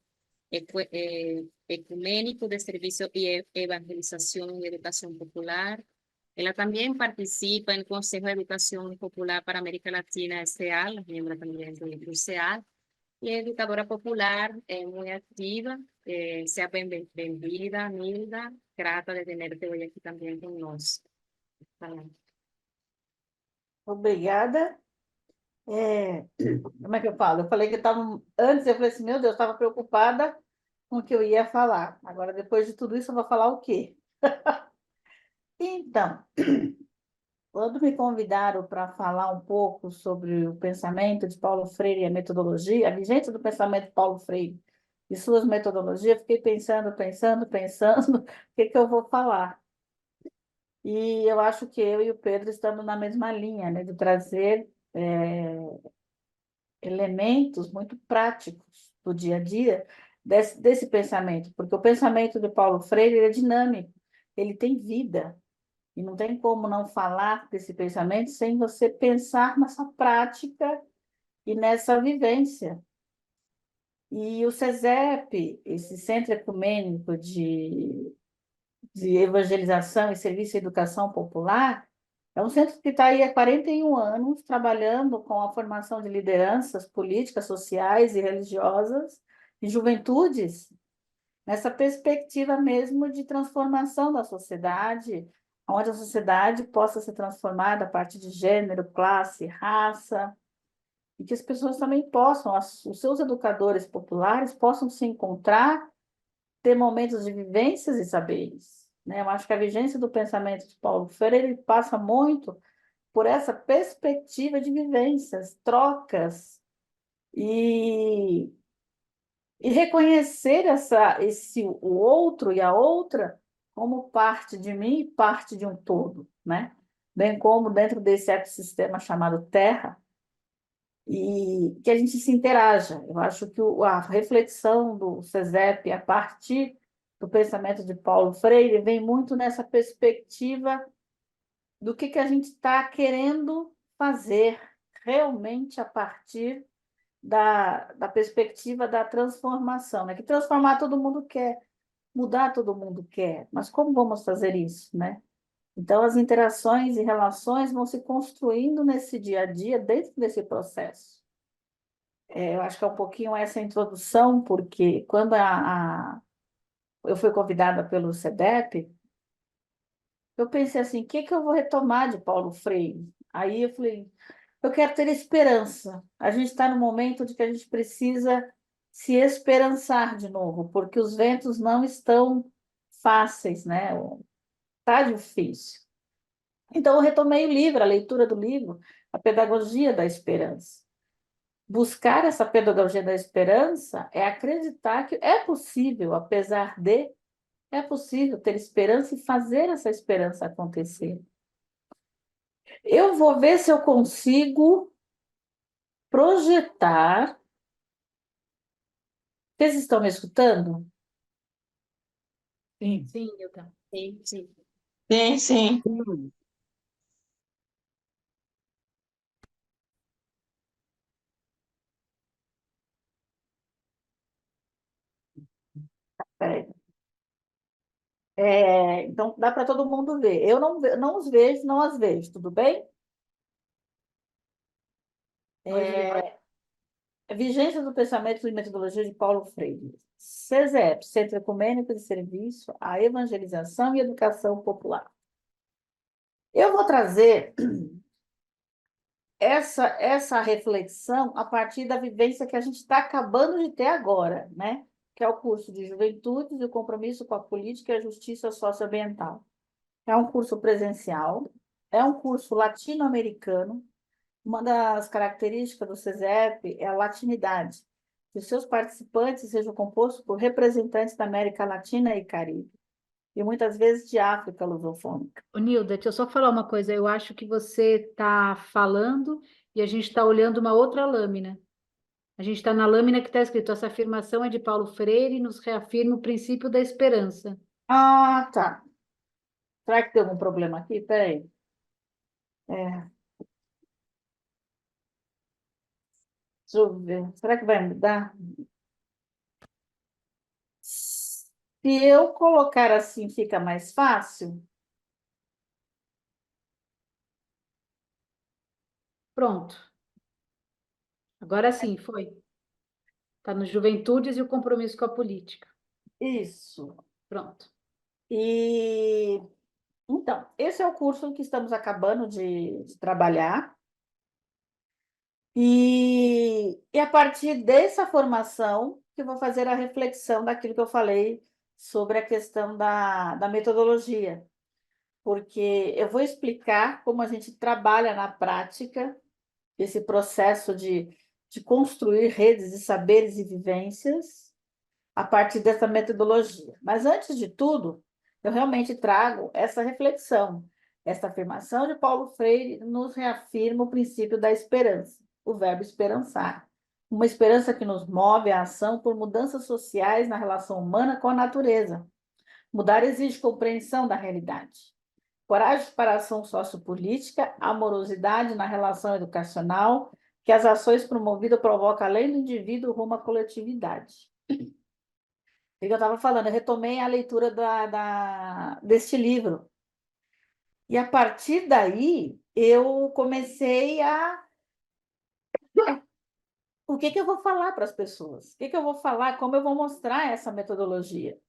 Ecumênico de Serviço e Evangelização e Educação Popular. Ela também participa no Conselho de Educação Popular para a América Latina, SEAL, membro também do SEAL. E é educadora popular, muito ativa. Seja bem-vinda, Nilda. Grata de ter-te hoje aqui também conosco. Obrigada. Como é que eu falo? Eu falei que eu estava... Antes eu falei assim, meu Deus, eu estava preocupada com o que eu ia falar. Agora, depois de tudo isso, eu vou falar o quê? Então, quando me convidaram para falar um pouco sobre o pensamento de Paulo Freire e a metodologia, a vigência do pensamento de Paulo Freire e suas metodologias, fiquei pensando, o que eu vou falar. E eu acho que eu e o Pedro estamos na mesma linha, né, de trazer elementos muito práticos do dia a dia desse pensamento, porque o pensamento de Paulo Freire é dinâmico, ele tem vida. E não tem como não falar desse pensamento sem você pensar nessa prática e nessa vivência. E o CESEP, esse Centro Ecumênico de Evangelização e Serviço de Educação Popular, é um centro que está aí há 41 anos, trabalhando com a formação de lideranças políticas, sociais e religiosas e juventudes, nessa perspectiva mesmo de transformação da sociedade, onde a sociedade possa ser transformada a partir de gênero, classe, raça, e que as pessoas também possam, os seus educadores populares, possam se encontrar, ter momentos de vivências e saberes, né? Eu acho que a vigência do pensamento de Paulo Freire passa muito por essa perspectiva de vivências, trocas, e reconhecer o outro e a outra como parte de mim e parte de um todo, né? Bem como dentro desse ecossistema chamado Terra, e que a gente se interaja. Eu acho que a reflexão do CESEP, a partir do pensamento de Paulo Freire, vem muito nessa perspectiva do que a gente está querendo fazer realmente a partir da perspectiva da transformação, né? Que transformar todo mundo quer, mudar todo mundo quer, mas como vamos fazer isso, né? Então, as interações e relações vão se construindo nesse dia a dia, dentro desse processo. Eu acho que é um pouquinho essa introdução, porque quando eu fui convidada pelo CEDEP, eu pensei assim, o que eu vou retomar de Paulo Freire? Aí eu falei, Eu quero ter esperança. A gente está no momento de que a gente precisa se esperançar de novo, porque os ventos não estão fáceis, né? Está difícil. Então, eu retomei o livro, a leitura do livro, A Pedagogia da Esperança. Buscar essa pedagogia da esperança é acreditar que é possível, apesar de, é possível ter esperança e fazer essa esperança acontecer. Eu vou ver se eu consigo projetar. Vocês estão me escutando? Sim. Sim, eu também. Sim. Sim, sim. Peraí. Então, dá para todo mundo ver. Eu não os vejo, não as vejo, tudo bem? Vigência do Pensamento e Metodologia de Paulo Freire. CESEP, Centro Ecumênico de Serviço à Evangelização e Educação Popular. Eu vou trazer essa reflexão a partir da vivência que a gente está acabando de ter agora, né? Que é o curso de Juventudes e o Compromisso com a Política e a Justiça Socioambiental. É um curso presencial, é um curso latino-americano. Uma das características do CESEP é a latinidade, que os seus participantes sejam compostos por representantes da América Latina e Caribe, e muitas vezes de África lusofônica. Ô, Nilda, deixa eu só falar uma coisa. Eu acho que você está falando e a gente está olhando uma outra lâmina. A gente está na lâmina que está escrito: essa afirmação é de Paulo Freire e nos reafirma o princípio da esperança. Ah, tá. Será que tem algum problema aqui? Peraí. Deixa eu ver. Será que vai mudar? Se eu colocar assim, fica mais fácil? Pronto. Agora sim, foi. Está no Juventudes e o Compromisso com a Política. Isso. Pronto. Então, esse é o curso que estamos acabando de trabalhar. E a partir dessa formação que eu vou fazer a reflexão daquilo que eu falei sobre a questão da metodologia. Porque eu vou explicar como a gente trabalha na prática esse processo de construir redes de saberes e vivências a partir dessa metodologia. Mas, antes de tudo, eu realmente trago essa reflexão. Essa afirmação de Paulo Freire nos reafirma o princípio da esperança, o verbo esperançar. Uma esperança que nos move à ação por mudanças sociais na relação humana com a natureza. Mudar exige compreensão da realidade. Coragem para a ação sociopolítica, amorosidade na relação educacional, que as ações promovidas provocam além do indivíduo rumo à coletividade. O que eu estava falando? Eu retomei a leitura deste livro. E, a partir daí, eu comecei a... O que eu vou falar para as pessoas? O que eu vou falar? Como eu vou mostrar essa metodologia?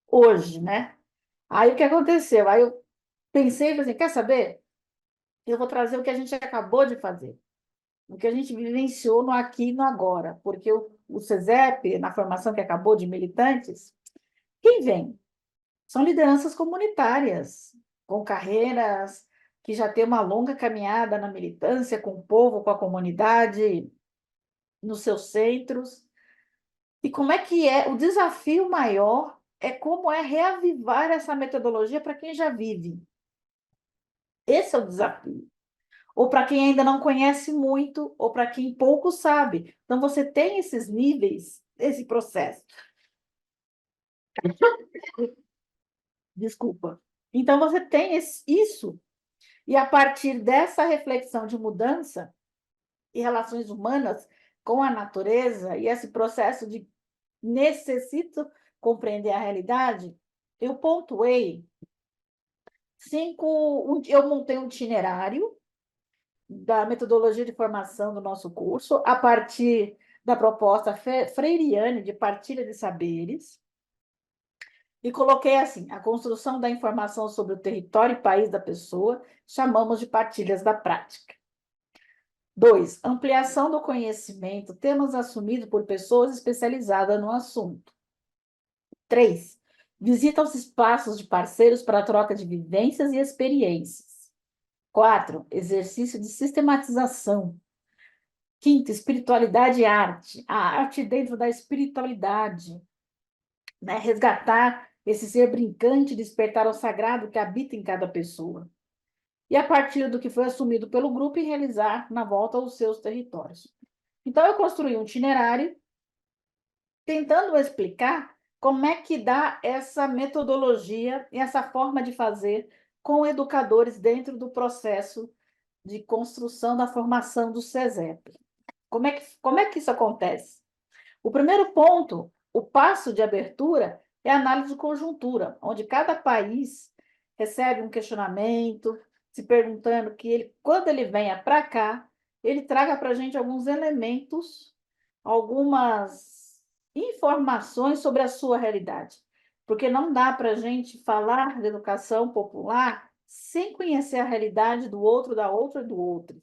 Hoje, né? Aí, o que aconteceu? Aí, eu pensei, assim, quer saber? Eu vou trazer o que a gente acabou de fazer. O que a gente vivenciou no aqui e no agora. Porque o CESEP, na formação que acabou de militantes, quem vem? São lideranças comunitárias, com carreiras que já têm uma longa caminhada na militância, com o povo, com a comunidade, nos seus centros. E como é que é? O desafio maior é como é reavivar essa metodologia para quem já vive. Esse é o desafio. Ou para quem ainda não conhece muito, ou para quem pouco sabe. Então, você tem esses níveis, esse processo. Desculpa. Então, você tem isso. E a partir dessa reflexão de mudança e relações humanas com a natureza, e esse processo de necessito compreender a realidade, eu pontuei eu montei um itinerário da metodologia de formação do nosso curso, a partir da proposta freiriana de partilha de saberes, e coloquei assim: a construção da informação sobre o território e país da pessoa, chamamos de partilhas da prática. 2. Ampliação do conhecimento, temas assumidos por pessoas especializadas no assunto. 3. Visita aos espaços de parceiros para troca de vivências e experiências. 4. Exercício de sistematização. 5. Espiritualidade e arte. A arte dentro da espiritualidade. Né? Resgatar esse ser brincante, despertar o sagrado que habita em cada pessoa. E a partir do que foi assumido pelo grupo e realizar na volta aos seus territórios. Então, eu construí um itinerário tentando explicar como é que dá essa metodologia e essa forma de fazer com educadores dentro do processo de construção da formação do SESEP. Como é que isso acontece? O primeiro ponto, o passo de abertura, é a análise de conjuntura, onde cada país recebe um questionamento, se perguntando que ele, quando ele venha para cá, ele traga para a gente alguns elementos, algumas informações sobre a sua realidade. Porque não dá para a gente falar de educação popular sem conhecer a realidade do outro, da outra e do outro.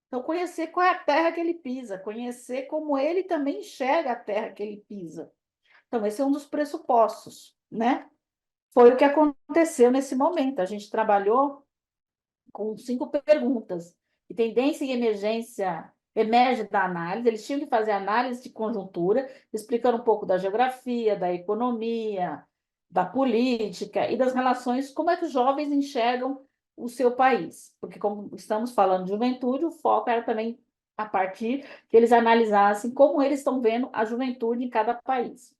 Então, conhecer qual é a terra que ele pisa, conhecer como ele também enxerga a terra que ele pisa. Então, esse é um dos pressupostos, né? Foi o que aconteceu nesse momento. A gente trabalhou com 5 perguntas. E tendência e emergência emerge da análise. Eles tinham que fazer análise de conjuntura, explicando um pouco da geografia, da economia, da política e das relações, como é que os jovens enxergam o seu país. Porque, como estamos falando de juventude, o foco era também a partir que eles analisassem como eles estão vendo a juventude em cada país.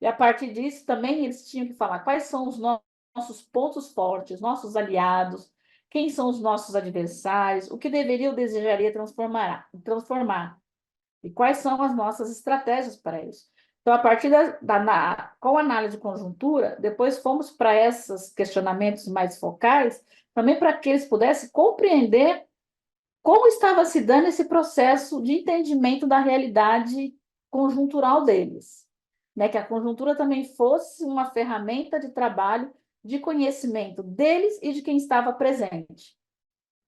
E a partir disso, também eles tinham que falar quais são os nossos pontos fortes, nossos aliados, quem são os nossos adversários, o que deveria ou desejaria transformar, e quais são as nossas estratégias para isso. Então, a partir com a análise de conjuntura, depois fomos para esses questionamentos mais focais, também para que eles pudessem compreender como estava se dando esse processo de entendimento da realidade conjuntural deles. Né? Que a conjuntura também fosse uma ferramenta de trabalho de conhecimento deles e de quem estava presente.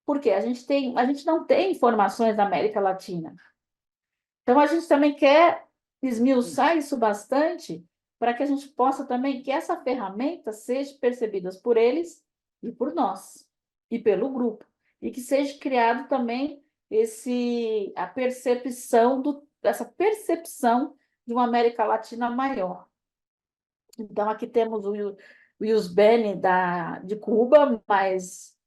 Porque a gente não tem informações da América Latina. Então, a gente também quer esmiuçar isso bastante para que a gente possa também que essa ferramenta seja percebida por eles e por nós, e pelo grupo. E que seja criado também essa percepção de uma América Latina maior. Então, aqui temos o Yusbene de Cuba, mas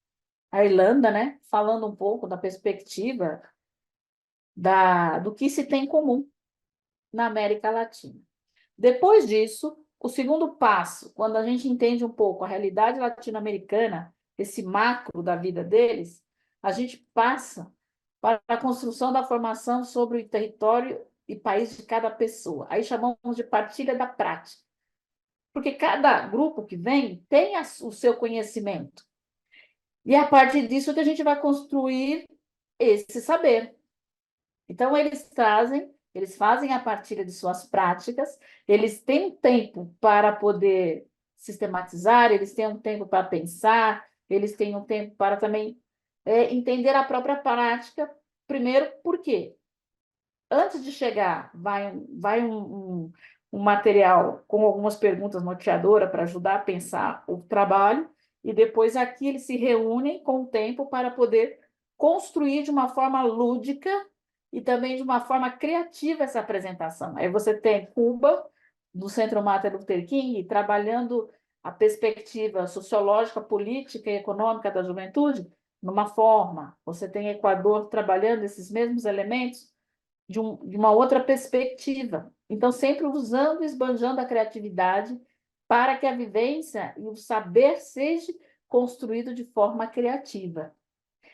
a Irlanda, né? Falando um pouco da perspectiva do que se tem em comum na América Latina. Depois disso, o segundo passo, quando a gente entende um pouco a realidade latino-americana, esse macro da vida deles, a gente passa para a construção da formação sobre o território e país de cada pessoa. Aí chamamos de partilha da prática. Porque cada grupo que vem tem o seu conhecimento. E é a partir disso que a gente vai construir esse saber. Então, eles fazem a partilha de suas práticas, eles têm um tempo para poder sistematizar, eles têm um tempo para pensar, eles têm um tempo para também entender a própria prática. Primeiro, por quê? Antes de chegar, vai um material com algumas perguntas norteadoras para ajudar a pensar o trabalho, e depois aqui eles se reúnem com o tempo para poder construir de uma forma lúdica e também de uma forma criativa essa apresentação. Aí você tem Cuba, do Centro Martin Luther King, trabalhando a perspectiva sociológica, política e econômica da juventude numa forma. Você tem Equador trabalhando esses mesmos elementos de uma outra perspectiva. Então, sempre usando e esbanjando a criatividade para que a vivência e o saber seja construído de forma criativa.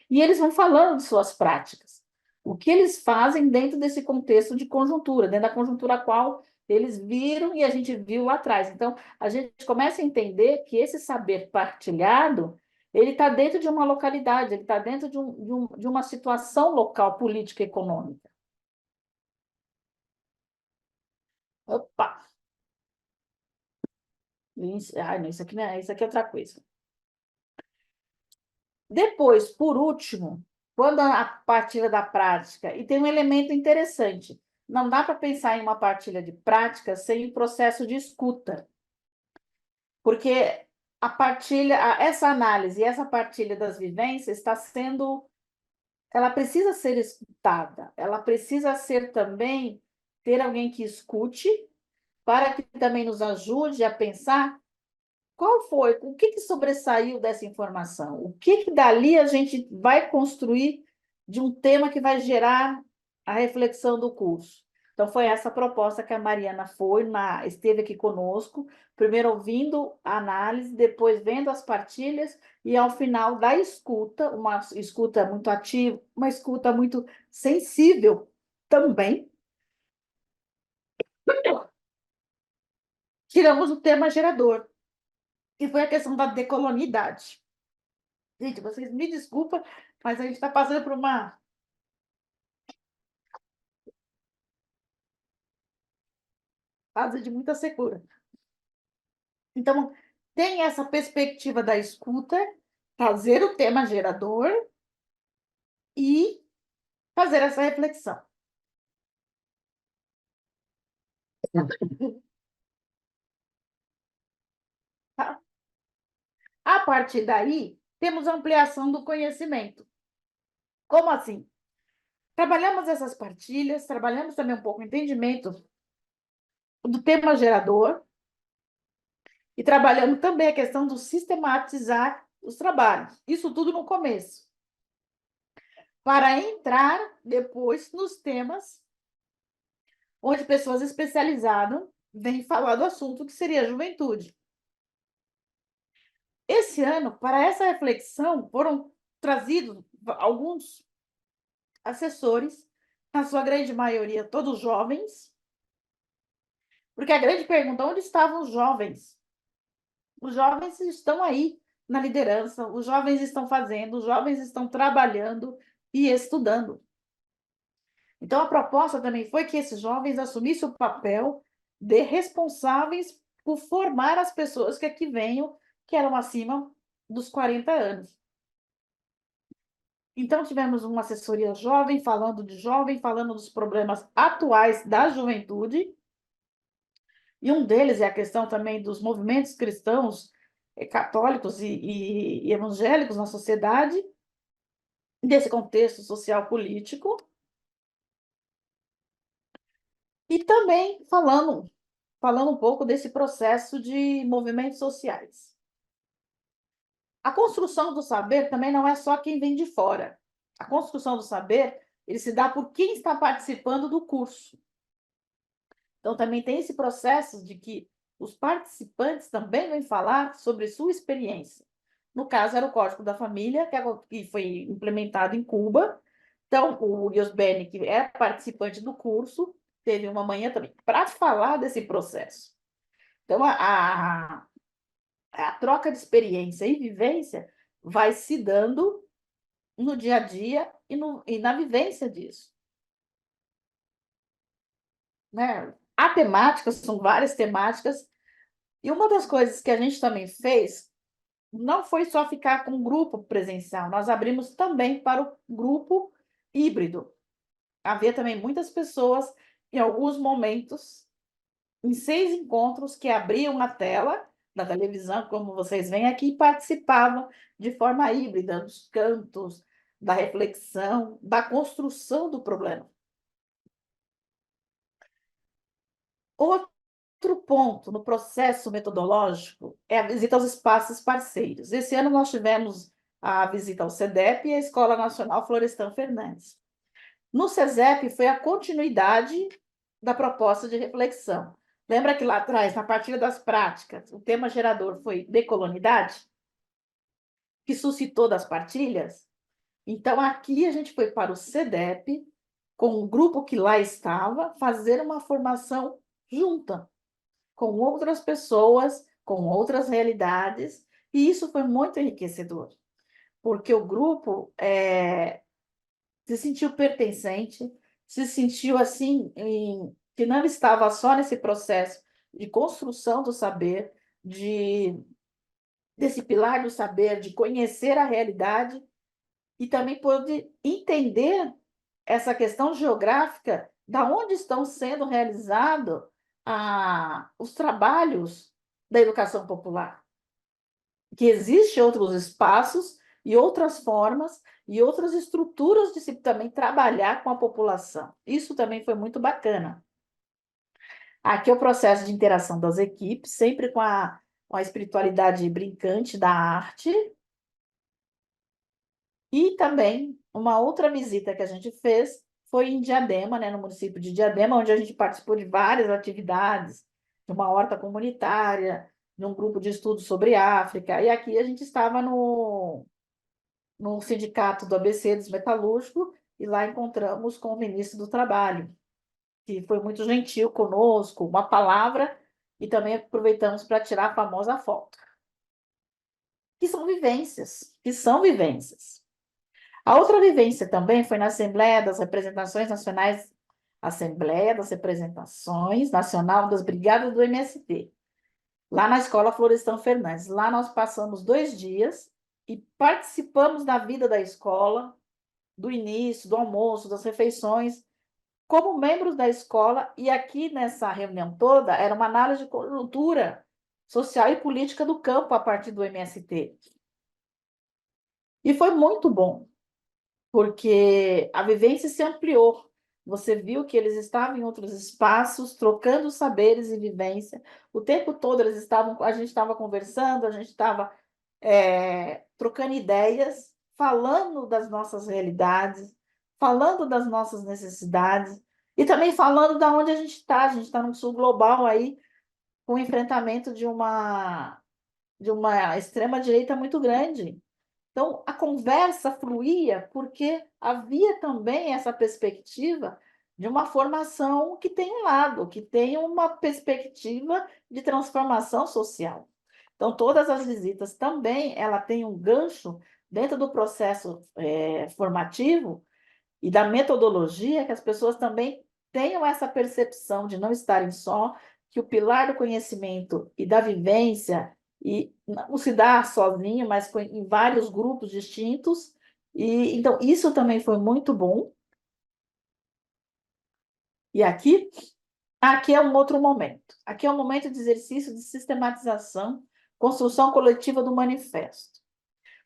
E eles vão falando de suas práticas. O que eles fazem dentro desse contexto de conjuntura, dentro da conjuntura a qual eles viram e a gente viu lá atrás. Então, a gente começa a entender que esse saber partilhado, ele está dentro de uma localidade, ele está dentro de uma situação local, política e econômica. Opa! Não, isso aqui não é, isso aqui é outra coisa. Depois, por último, quando a partilha da prática, e tem um elemento interessante, não dá para pensar em uma partilha de prática sem o processo de escuta, porque a partilha, essa análise, essa partilha das vivências está sendo, ela precisa ser escutada, ela precisa ser também, ter alguém que escute, para que também nos ajude a pensar qual foi, o que sobressaiu dessa informação, o que dali a gente vai construir de um tema que vai gerar a reflexão do curso. Então, foi essa proposta que a Mariana esteve aqui conosco, primeiro ouvindo a análise, depois vendo as partilhas, e ao final da escuta, uma escuta muito ativa, uma escuta muito sensível também, tiramos o tema gerador, que foi a questão da decolonidade. Gente, vocês me desculpem, mas a gente está passando por uma fase de muita secura. Então, tem essa perspectiva da escuta, fazer o tema gerador e fazer essa reflexão. Tá? A partir daí, temos ampliação do conhecimento. Como assim? Trabalhamos essas partilhas, trabalhamos também um pouco o entendimento do tema gerador e trabalhamos também a questão do sistematizar os trabalhos. Isso tudo no começo. Para entrar depois nos temas onde pessoas especializadas vêm falar do assunto que seria a juventude. Esse ano, para essa reflexão, foram trazidos alguns assessores, na sua grande maioria todos jovens, porque a grande pergunta, onde estavam os jovens? Os jovens estão aí na liderança, os jovens estão fazendo, os jovens estão trabalhando e estudando. Então, a proposta também foi que esses jovens assumissem o papel de responsáveis por formar as pessoas que aqui venham, que eram acima dos 40 anos. Então, tivemos uma assessoria jovem, falando dos problemas atuais da juventude, e um deles é a questão também dos movimentos cristãos, católicos e evangélicos na sociedade, desse contexto social-político, e também falando um pouco desse processo de movimentos sociais. A construção do saber também não é só quem vem de fora. A construção do saber, ele se dá por quem está participando do curso. Então, também tem esse processo de que os participantes também vêm falar sobre sua experiência. No caso, era o Código da Família, que foi implementado em Cuba. Então, o Yosbeni, que é participante do curso, teve uma manhã também para falar desse processo. Então, a troca de experiência e vivência vai se dando no dia a dia e na vivência disso. Né? A temática, são várias temáticas, e uma das coisas que a gente também fez não foi só ficar com o grupo presencial, nós abrimos também para o grupo híbrido. Havia também muitas pessoas, em alguns momentos, em 6 encontros, que abriam a tela da televisão, como vocês veem aqui, e participavam de forma híbrida, dos cantos, da reflexão, da construção do problema. Outro ponto no processo metodológico é a visita aos espaços parceiros. Esse ano nós tivemos a visita ao CEDEP e à Escola Nacional Florestan Fernandes. No CESEP foi a continuidade da proposta de reflexão. Lembra que lá atrás, na partilha das práticas, o tema gerador foi decolonidade, que suscitou das partilhas? Então, aqui a gente foi para o CEDEP, com o grupo que lá estava, fazer uma formação junta, com outras pessoas, com outras realidades, e isso foi muito enriquecedor, porque o grupo se sentiu pertencente, se sentiu assim, que não estava só nesse processo de construção do saber, desse pilar do saber, de conhecer a realidade, e também pôde entender essa questão geográfica, da onde estão sendo realizados os trabalhos da educação popular. Que existem outros espaços e outras formas e outras estruturas de se também trabalhar com a população. Isso também foi muito bacana. Aqui é o processo de interação das equipes, sempre com a espiritualidade brincante da arte. E também uma outra visita que a gente fez foi em Diadema, né, no município de Diadema, onde a gente participou de várias atividades, de uma horta comunitária, de um grupo de estudos sobre África. E aqui a gente estava no sindicato do ABC dos Metalúrgicos, e lá encontramos com o ministro do Trabalho, que foi muito gentil conosco, uma palavra, e também aproveitamos para tirar a famosa foto. Que são vivências. A outra vivência também foi na Assembleia das Representações Nacionais, Assembleia das Representações Nacional das Brigadas do MST, lá na Escola Florestan Fernandes. Lá nós passamos 2 dias e participamos da vida da escola, do início, do almoço, das refeições, como membros da escola, e aqui nessa reunião toda era uma análise de conjuntura social e política do campo a partir do MST. E foi muito bom, porque a vivência se ampliou. Você viu que eles estavam em outros espaços, trocando saberes e vivência. O tempo todo a gente estava conversando, a gente estava trocando ideias, falando das nossas realidades, falando das nossas necessidades, e também falando de onde a gente está. A gente está no sul global aí, com o enfrentamento de uma extrema-direita muito grande. Então, a conversa fluía porque havia também essa perspectiva de uma formação que tem um lado, que tem uma perspectiva de transformação social. Então, todas as visitas também, ela tem um gancho dentro do processo formativo e da metodologia, que as pessoas também tenham essa percepção de não estarem só, que o pilar do conhecimento e da vivência e não se dá sozinho, mas em vários grupos distintos. E então isso também foi muito bom. E aqui é um outro momento. Aqui é um momento de exercício de sistematização, construção coletiva do manifesto.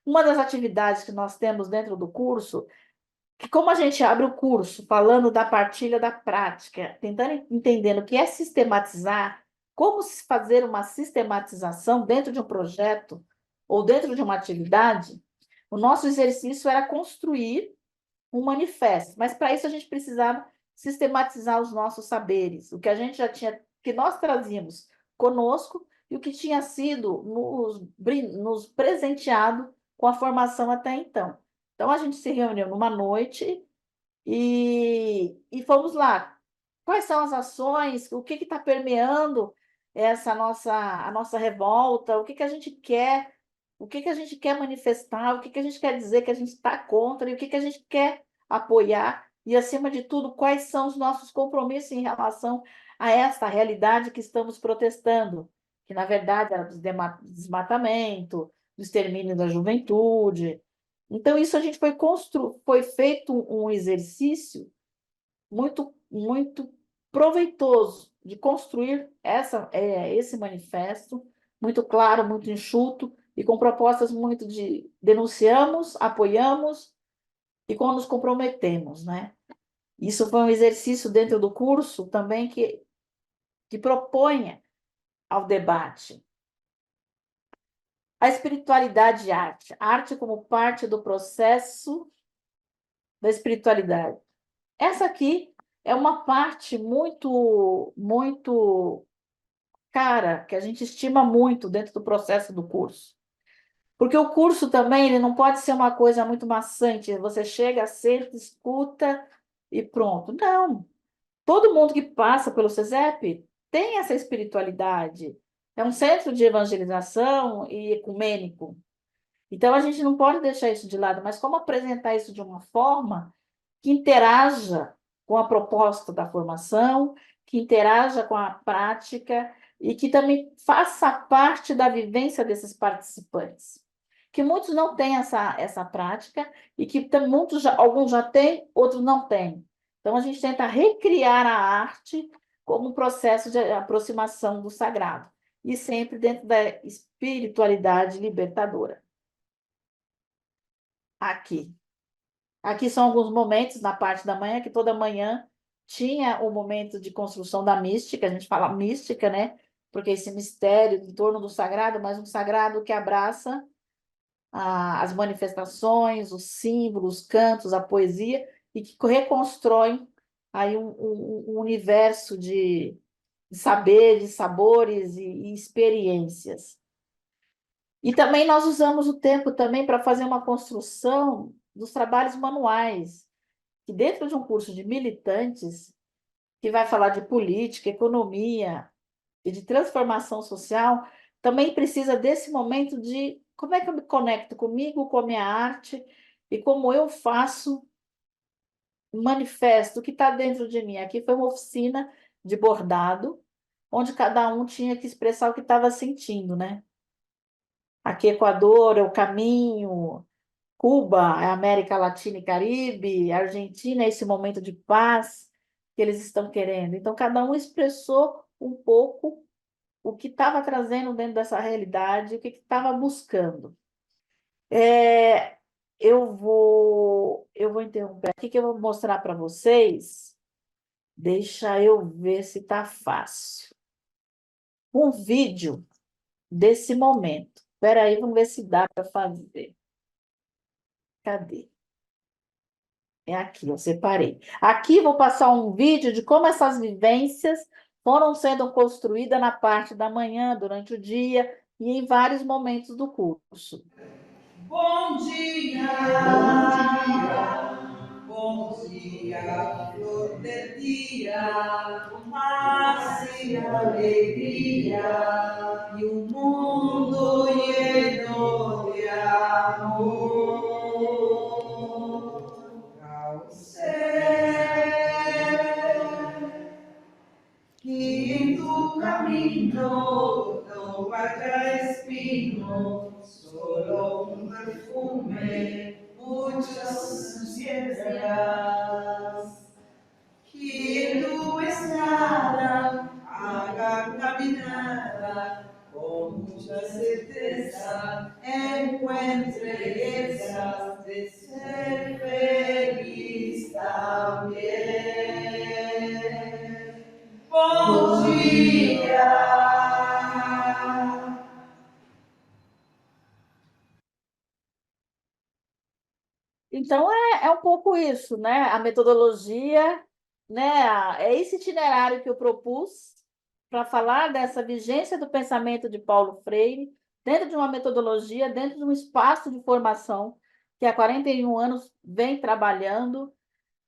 Uma das atividades que nós temos dentro do curso, que como a gente abre o curso falando da partilha da prática, tentando entender o que é sistematizar, como se fazer uma sistematização dentro de um projeto ou dentro de uma atividade, o nosso exercício era construir um manifesto, mas para isso a gente precisava sistematizar os nossos saberes, o que a gente já tinha, que nós trazíamos conosco e o que tinha sido nos presenteado com a formação até então. Então a gente se reuniu numa noite e fomos lá. Quais são as ações, o que está permeando a nossa revolta, o que a gente quer, o que a gente quer manifestar, o que a gente quer dizer que a gente está contra e o que a gente quer apoiar, e, acima de tudo, quais são os nossos compromissos em relação a essa realidade que estamos protestando, que, na verdade, era do desmatamento, do extermínio da juventude. Então, isso a gente foi feito um exercício muito, muito proveitoso de construir esse manifesto, muito claro, muito enxuto, e com propostas muito de denunciamos, apoiamos e como nos comprometemos, né? Isso foi um exercício dentro do curso também que proponha ao debate. A espiritualidade e a arte como parte do processo da espiritualidade. Essa aqui é uma parte muito, muito cara, que a gente estima muito dentro do processo do curso. Porque o curso também ele não pode ser uma coisa muito maçante, você chega, senta, escuta e pronto. Não. Todo mundo que passa pelo CESEP tem essa espiritualidade. É um centro de evangelização e ecumênico. Então, a gente não pode deixar isso de lado, mas como apresentar isso de uma forma que interaja com a proposta da formação, que interaja com a prática e que também faça parte da vivência desses participantes. que muitos não têm essa prática e que alguns já têm, outros não têm. Então, a gente tenta recriar a arte como um processo de aproximação do sagrado, e sempre dentro da espiritualidade libertadora. Aqui. Aqui são alguns momentos na parte da manhã, que toda manhã tinha o momento de construção da mística, a gente fala mística, né? Porque esse mistério em torno do sagrado, mas um sagrado que abraça as manifestações, os símbolos, os cantos, a poesia, e que reconstrói aí um universo de saberes, sabores e experiências. E também nós usamos o tempo também para fazer uma construção dos trabalhos manuais, que dentro de um curso de militantes, que vai falar de política, economia e de transformação social, também precisa desse momento de como é que eu me conecto comigo, com a minha arte, e como eu faço, manifesto o que está dentro de mim. Aqui foi uma oficina de bordado, onde cada um tinha que expressar o que estava sentindo, né? Aqui, Equador é o caminho, Cuba é América Latina e Caribe, Argentina é esse momento de paz que eles estão querendo. Então, cada um expressou um pouco o que estava trazendo dentro dessa realidade, o que estava buscando. Eu vou interromper aqui, que eu vou mostrar para vocês. Deixa eu ver se está fácil. Um vídeo desse momento. Espera aí, vamos ver se dá para fazer. Cadê? É aqui, eu separei. Aqui vou passar um vídeo de como essas vivências foram sendo construídas na parte da manhã, durante o dia e em vários momentos do curso. Bom dia! Bom dia, flor del dia, paz e alegria, e um mundo lleno de amor. Ao ser que en tu camino no vaya espino, solo un perfume, muchas piedras. Que en tu estrada haga caminada, con mucha certeza encuentre esas de ser feliz también. Bom dia! Então, é um pouco isso, né? A metodologia, né? É esse itinerário que eu propus para falar dessa vigência do pensamento de Paulo Freire, dentro de uma metodologia, dentro de um espaço de formação que há 41 anos vem trabalhando,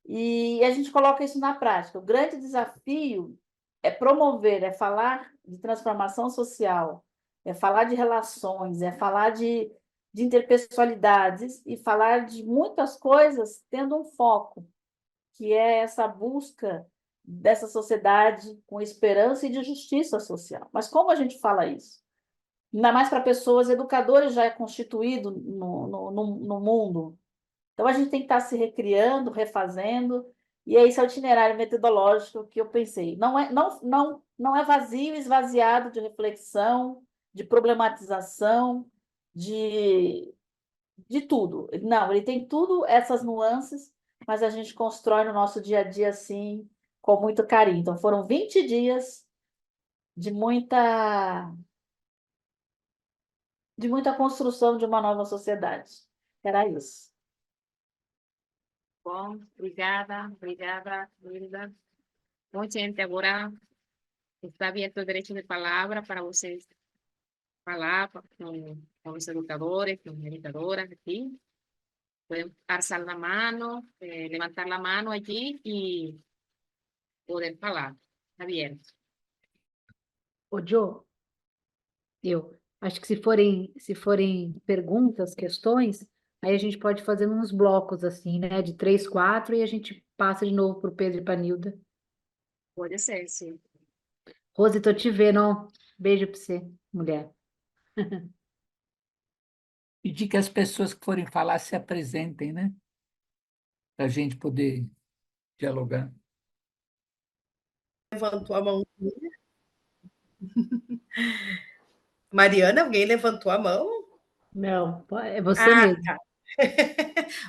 e a gente coloca isso na prática. O grande desafio é promover, é falar de transformação social, é falar de relações, é falar de interpessoalidades e falar de muitas coisas tendo um foco, que é essa busca dessa sociedade com esperança e de justiça social. Mas como a gente fala isso? Ainda mais para pessoas, educadores já é constituído no mundo. Então, a gente tem que estar se recriando, refazendo, e esse é o itinerário metodológico que eu pensei. Não é vazio, esvaziado de reflexão, de problematização, de tudo. Não, ele tem tudo essas nuances, mas a gente constrói no nosso dia a dia assim, com muito carinho. Então, foram 20 dias de muita construção de uma nova sociedade. Era isso. Bom, obrigada, Hilda. Muita gente agora está aberto o direito de palavra para vocês falar com os educadores, com as meditadoras aqui. Podem alçar a mão, levantar a mão aqui e poder falar. Aberto. Ô, Jo, eu acho que se forem perguntas, questões, aí a gente pode fazer uns blocos assim, né? De 3, 4, e a gente passa de novo para o Pedro e para a Nilda. Pode ser, sim. Rose, tô te vendo, ó. Beijo para você, mulher. Pedir que as pessoas que forem falar se apresentem, né? Para a gente poder dialogar. Levantou a mão. Mariana, alguém levantou a mão? Não, é você mesmo. Tá.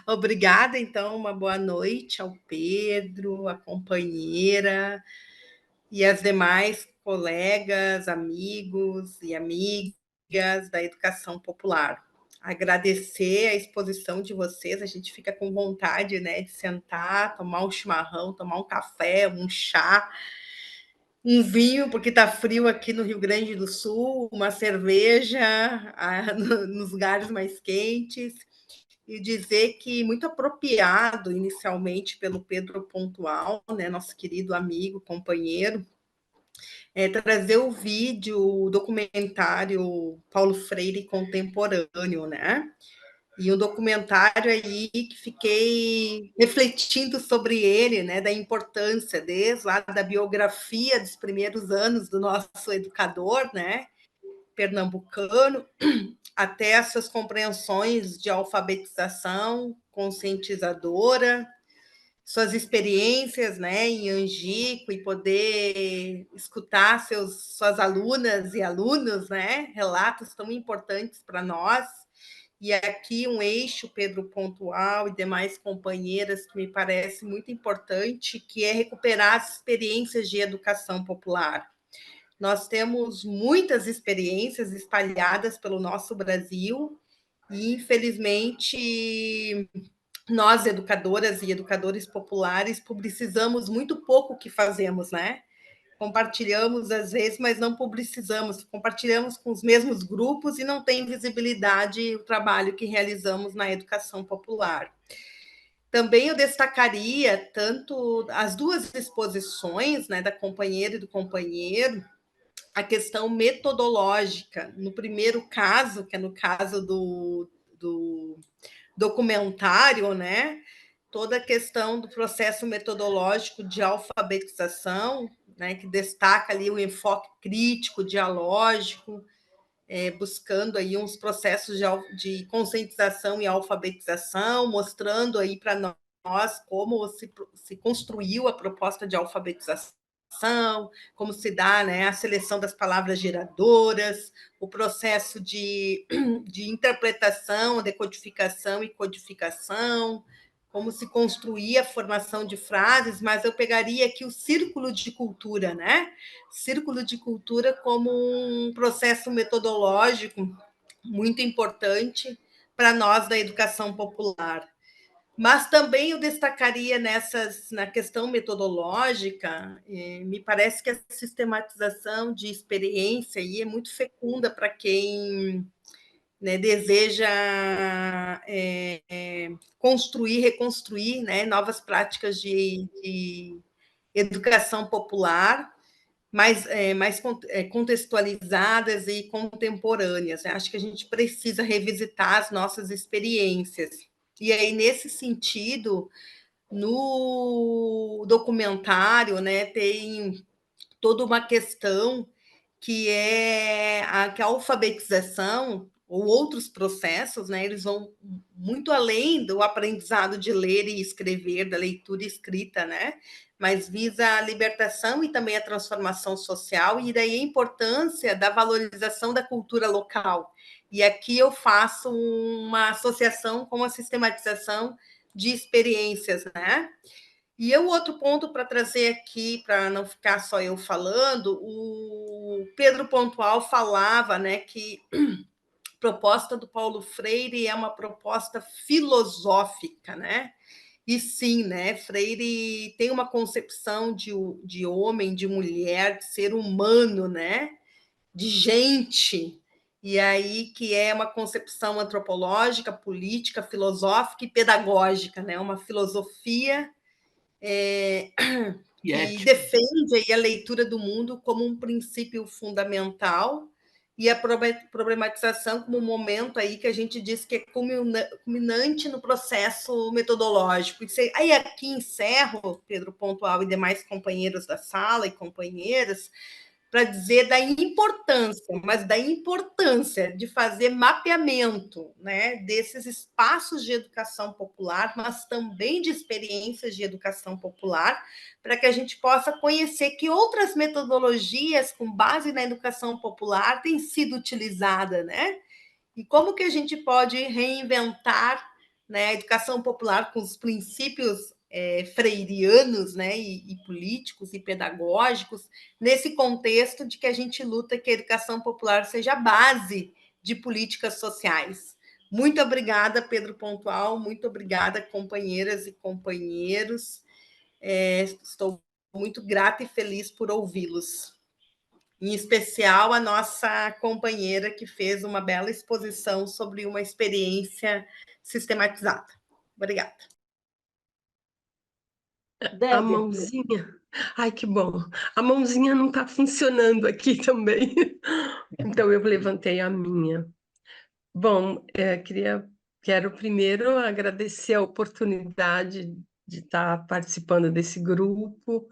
Obrigada, então, uma boa noite ao Pedro, à companheira e às demais colegas, amigos e amigas da educação popular. Agradecer a exposição de vocês, a gente fica com vontade, né, de sentar, tomar um chimarrão, tomar um café, um chá, um vinho, porque está frio aqui no Rio Grande do Sul, uma cerveja nos lugares mais quentes, e dizer que muito apropriado inicialmente pelo Pedro Pontual, né, nosso querido amigo, companheiro, trazer o vídeo, o documentário Paulo Freire Contemporâneo, né? E um documentário aí que fiquei refletindo sobre ele, né, da importância desde lá da biografia dos primeiros anos do nosso educador, né, pernambucano, até as suas compreensões de alfabetização conscientizadora, suas experiências, né, em Angico, e poder escutar suas alunas e alunos, né, relatos tão importantes para nós. E aqui um eixo, Pedro Pontual e demais companheiras, que me parece muito importante, que é recuperar as experiências de educação popular. Nós temos muitas experiências espalhadas pelo nosso Brasil e, infelizmente, nós, educadoras e educadores populares, publicizamos muito pouco o que fazemos, né? Compartilhamos às vezes, mas não publicizamos, compartilhamos com os mesmos grupos e não tem visibilidade o trabalho que realizamos na educação popular. Também eu destacaria tanto as duas exposições, né, da companheira e do companheiro, a questão metodológica. No primeiro caso, que é no caso do documentário, né, toda a questão do processo metodológico de alfabetização, né, que destaca ali o enfoque crítico, dialógico, buscando aí uns processos de conscientização e alfabetização, mostrando aí para nós como se construiu a proposta de alfabetização, como se dá, né, a seleção das palavras geradoras, o processo de interpretação, decodificação e codificação, como se construía a formação de frases, mas eu pegaria aqui o círculo de cultura, né? Círculo de cultura como um processo metodológico muito importante para nós da educação popular. Mas também eu destacaria na questão metodológica, me parece que a sistematização de experiência aí é muito fecunda para quem, né, deseja construir, reconstruir, né, novas práticas de educação popular, mais contextualizadas e contemporâneas. Acho que a gente precisa revisitar as nossas experiências. E aí, nesse sentido, no documentário, né, tem toda uma questão que é que a alfabetização ou outros processos, né, eles vão muito além do aprendizado de ler e escrever, da leitura e escrita, né, mas visa a libertação e também a transformação social, e daí a importância da valorização da cultura local. E aqui eu faço uma associação com a sistematização de experiências, né? E o outro ponto para trazer aqui, para não ficar só eu falando, o Pedro Pontual falava, né, que a proposta do Paulo Freire é uma proposta filosófica, né? E sim, né, Freire tem uma concepção de homem, de mulher, de ser humano, né? De gente, e aí que é uma concepção antropológica, política, filosófica e pedagógica, né? Uma filosofia que defende aí a leitura do mundo como um princípio fundamental e a problematização como um momento aí que a gente diz que é culminante no processo metodológico. Aí aqui encerro, Pedro Pontual e demais companheiros da sala e companheiras, para dizer da importância, mas da importância de fazer mapeamento, né, desses espaços de educação popular, mas também de experiências de educação popular, para que a gente possa conhecer que outras metodologias com base na educação popular têm sido utilizadas, né? E como que a gente pode reinventar, né, a educação popular com os princípios freirianos, né, e políticos e pedagógicos, nesse contexto de que a gente luta que a educação popular seja a base de políticas sociais. Muito obrigada, Pedro Pontual, muito obrigada, companheiras e companheiros. Estou muito grata e feliz por ouvi-los. Em especial a nossa companheira que fez uma bela exposição sobre uma experiência sistematizada. Obrigada. A mãozinha. Ai, que bom. A mãozinha não está funcionando aqui também. Então, eu levantei a minha. Bom, quero primeiro agradecer a oportunidade de estar participando desse grupo.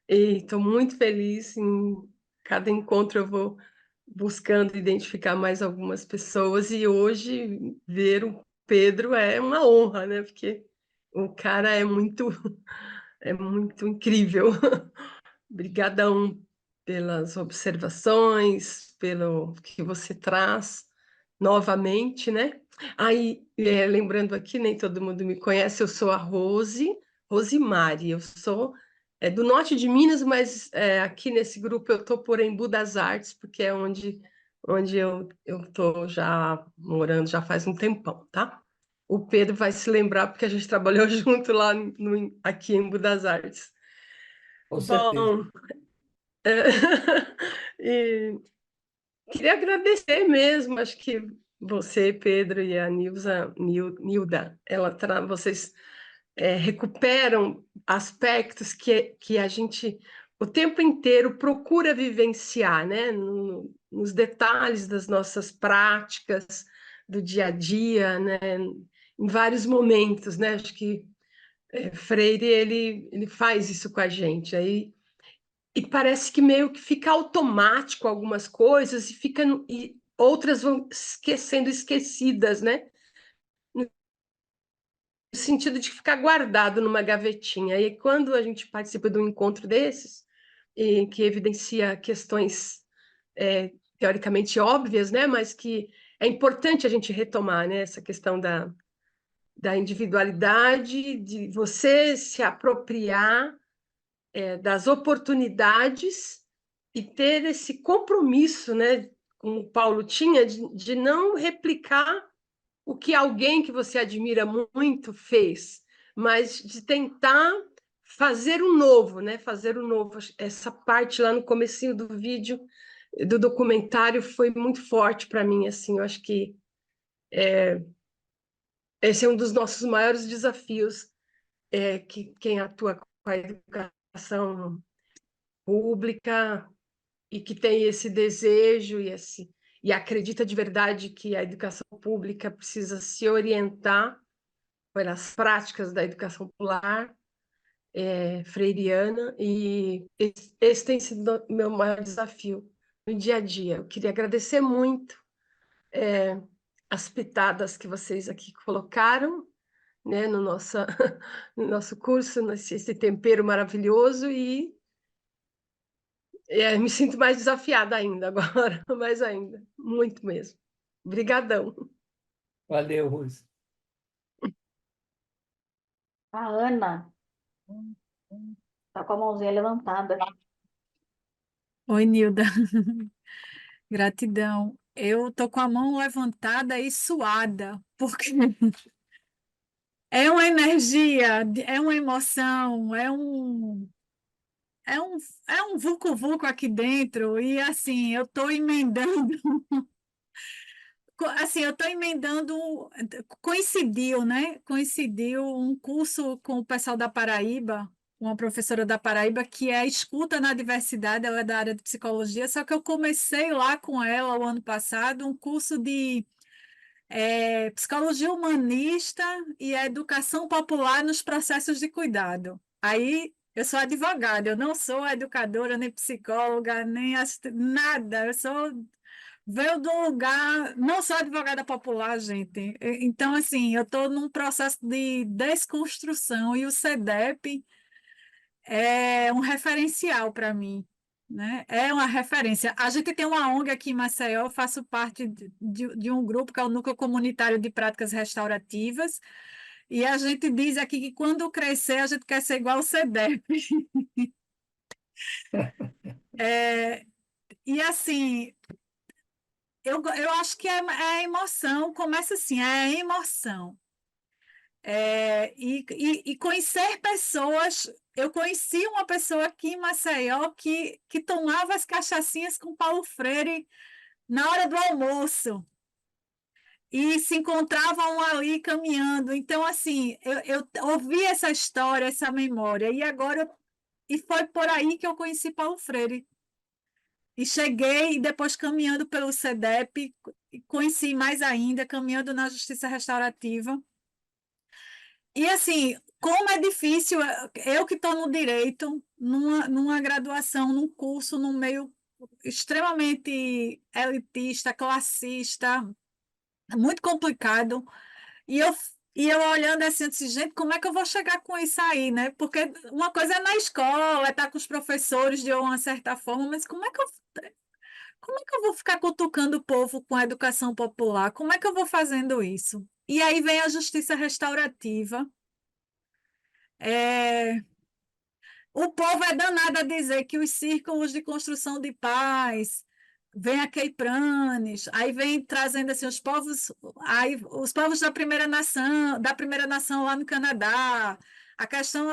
E estou muito feliz. Em cada encontro eu vou buscando identificar mais algumas pessoas. E hoje, ver o Pedro é uma honra, né? Porque o cara é muito incrível. Obrigadão pelas observações, pelo que você traz novamente, né? Aí, lembrando aqui, nem todo mundo me conhece, eu sou a Rosimari, eu sou do norte de Minas, mas aqui nesse grupo eu estou por Embu das Artes, porque é onde eu estou já morando já faz um tempão, tá? O Pedro vai se lembrar, porque a gente trabalhou junto lá aqui em Embu das Artes. Com certeza. Bom, e queria agradecer mesmo, acho que você, Pedro, e a Nilda, vocês recuperam aspectos que a gente o tempo inteiro procura vivenciar, né? Nos detalhes das nossas práticas, do dia a dia, né? Em vários momentos, né? Acho que Freire ele faz isso com a gente. Aí e parece que meio que fica automático algumas coisas e outras vão sendo esquecidas, né? No sentido de ficar guardado numa gavetinha. E quando a gente participa de um encontro desses, que evidencia questões teoricamente óbvias, né? Mas que é importante a gente retomar, né? Essa questão da individualidade, de você se apropriar das oportunidades e ter esse compromisso, né, como o Paulo tinha, de não replicar o que alguém que você admira muito fez, mas de tentar fazer um novo, né? Fazer um novo. Essa parte lá no comecinho do vídeo, do documentário, foi muito forte para mim. Assim, eu acho que esse é um dos nossos maiores desafios, que quem atua com a educação pública e que tem esse desejo e acredita de verdade que a educação pública precisa se orientar pelas práticas da educação popular freiriana, e esse tem sido o meu maior desafio no dia a dia. Eu queria agradecer muito as pitadas que vocês aqui colocaram, né, no nosso curso, esse tempero maravilhoso, e me sinto mais desafiada ainda agora, mais ainda, muito mesmo. Obrigadão. Valeu, Rose. A Ana está com a mãozinha levantada. Oi, Nilda. Gratidão. Eu tô com a mão levantada e suada, porque é uma energia, é uma emoção, é um vulco-vulco aqui dentro, e assim, eu estou emendando, assim, eu estou emendando, coincidiu, né? Coincidiu um curso com o pessoal da Paraíba, uma professora da Paraíba, que é escuta na diversidade, ela é da área de psicologia, só que eu comecei lá com ela o ano passado um curso de psicologia humanista e a educação popular nos processos de cuidado. Aí Eu sou advogada, eu não sou educadora, nem psicóloga, nem nada. Eu sou veio de um lugar, não sou advogada popular, gente. Então, assim, eu estou num processo de desconstrução e o CEDEP é um referencial para mim, né? É uma referência. A gente tem uma ONG aqui em Maceió, eu faço parte de um grupo que é o Núcleo Comunitário de Práticas Restaurativas, e a gente diz aqui que quando crescer, a gente quer ser igual ao CEDEP. E assim, eu acho que é emoção, começa assim, é emoção. E conhecer pessoas, eu conheci uma pessoa aqui em Maceió que tomava as cachaçinhas com Paulo Freire na hora do almoço e se encontravam ali caminhando. Então, assim, eu ouvi essa história, essa memória, e foi por aí que eu conheci Paulo Freire. E cheguei, e depois caminhando pelo CEDEP, conheci mais ainda, caminhando na Justiça Restaurativa. E assim, como é difícil, eu que estou no direito, numa graduação, num curso, num meio extremamente elitista, classista, muito complicado, e eu olhando assim, eu disse, gente, como é que eu vou chegar com isso aí, né? Porque uma coisa é na escola, é estar com os professores de uma certa forma, mas como é que eu vou ficar cutucando o povo com a educação popular? Como é que eu vou fazendo isso? E aí vem a justiça restaurativa. O povo é danado a dizer que os círculos de construção de paz, vem a Queipranes, aí vem trazendo assim os povos da primeira nação lá no Canadá, a questão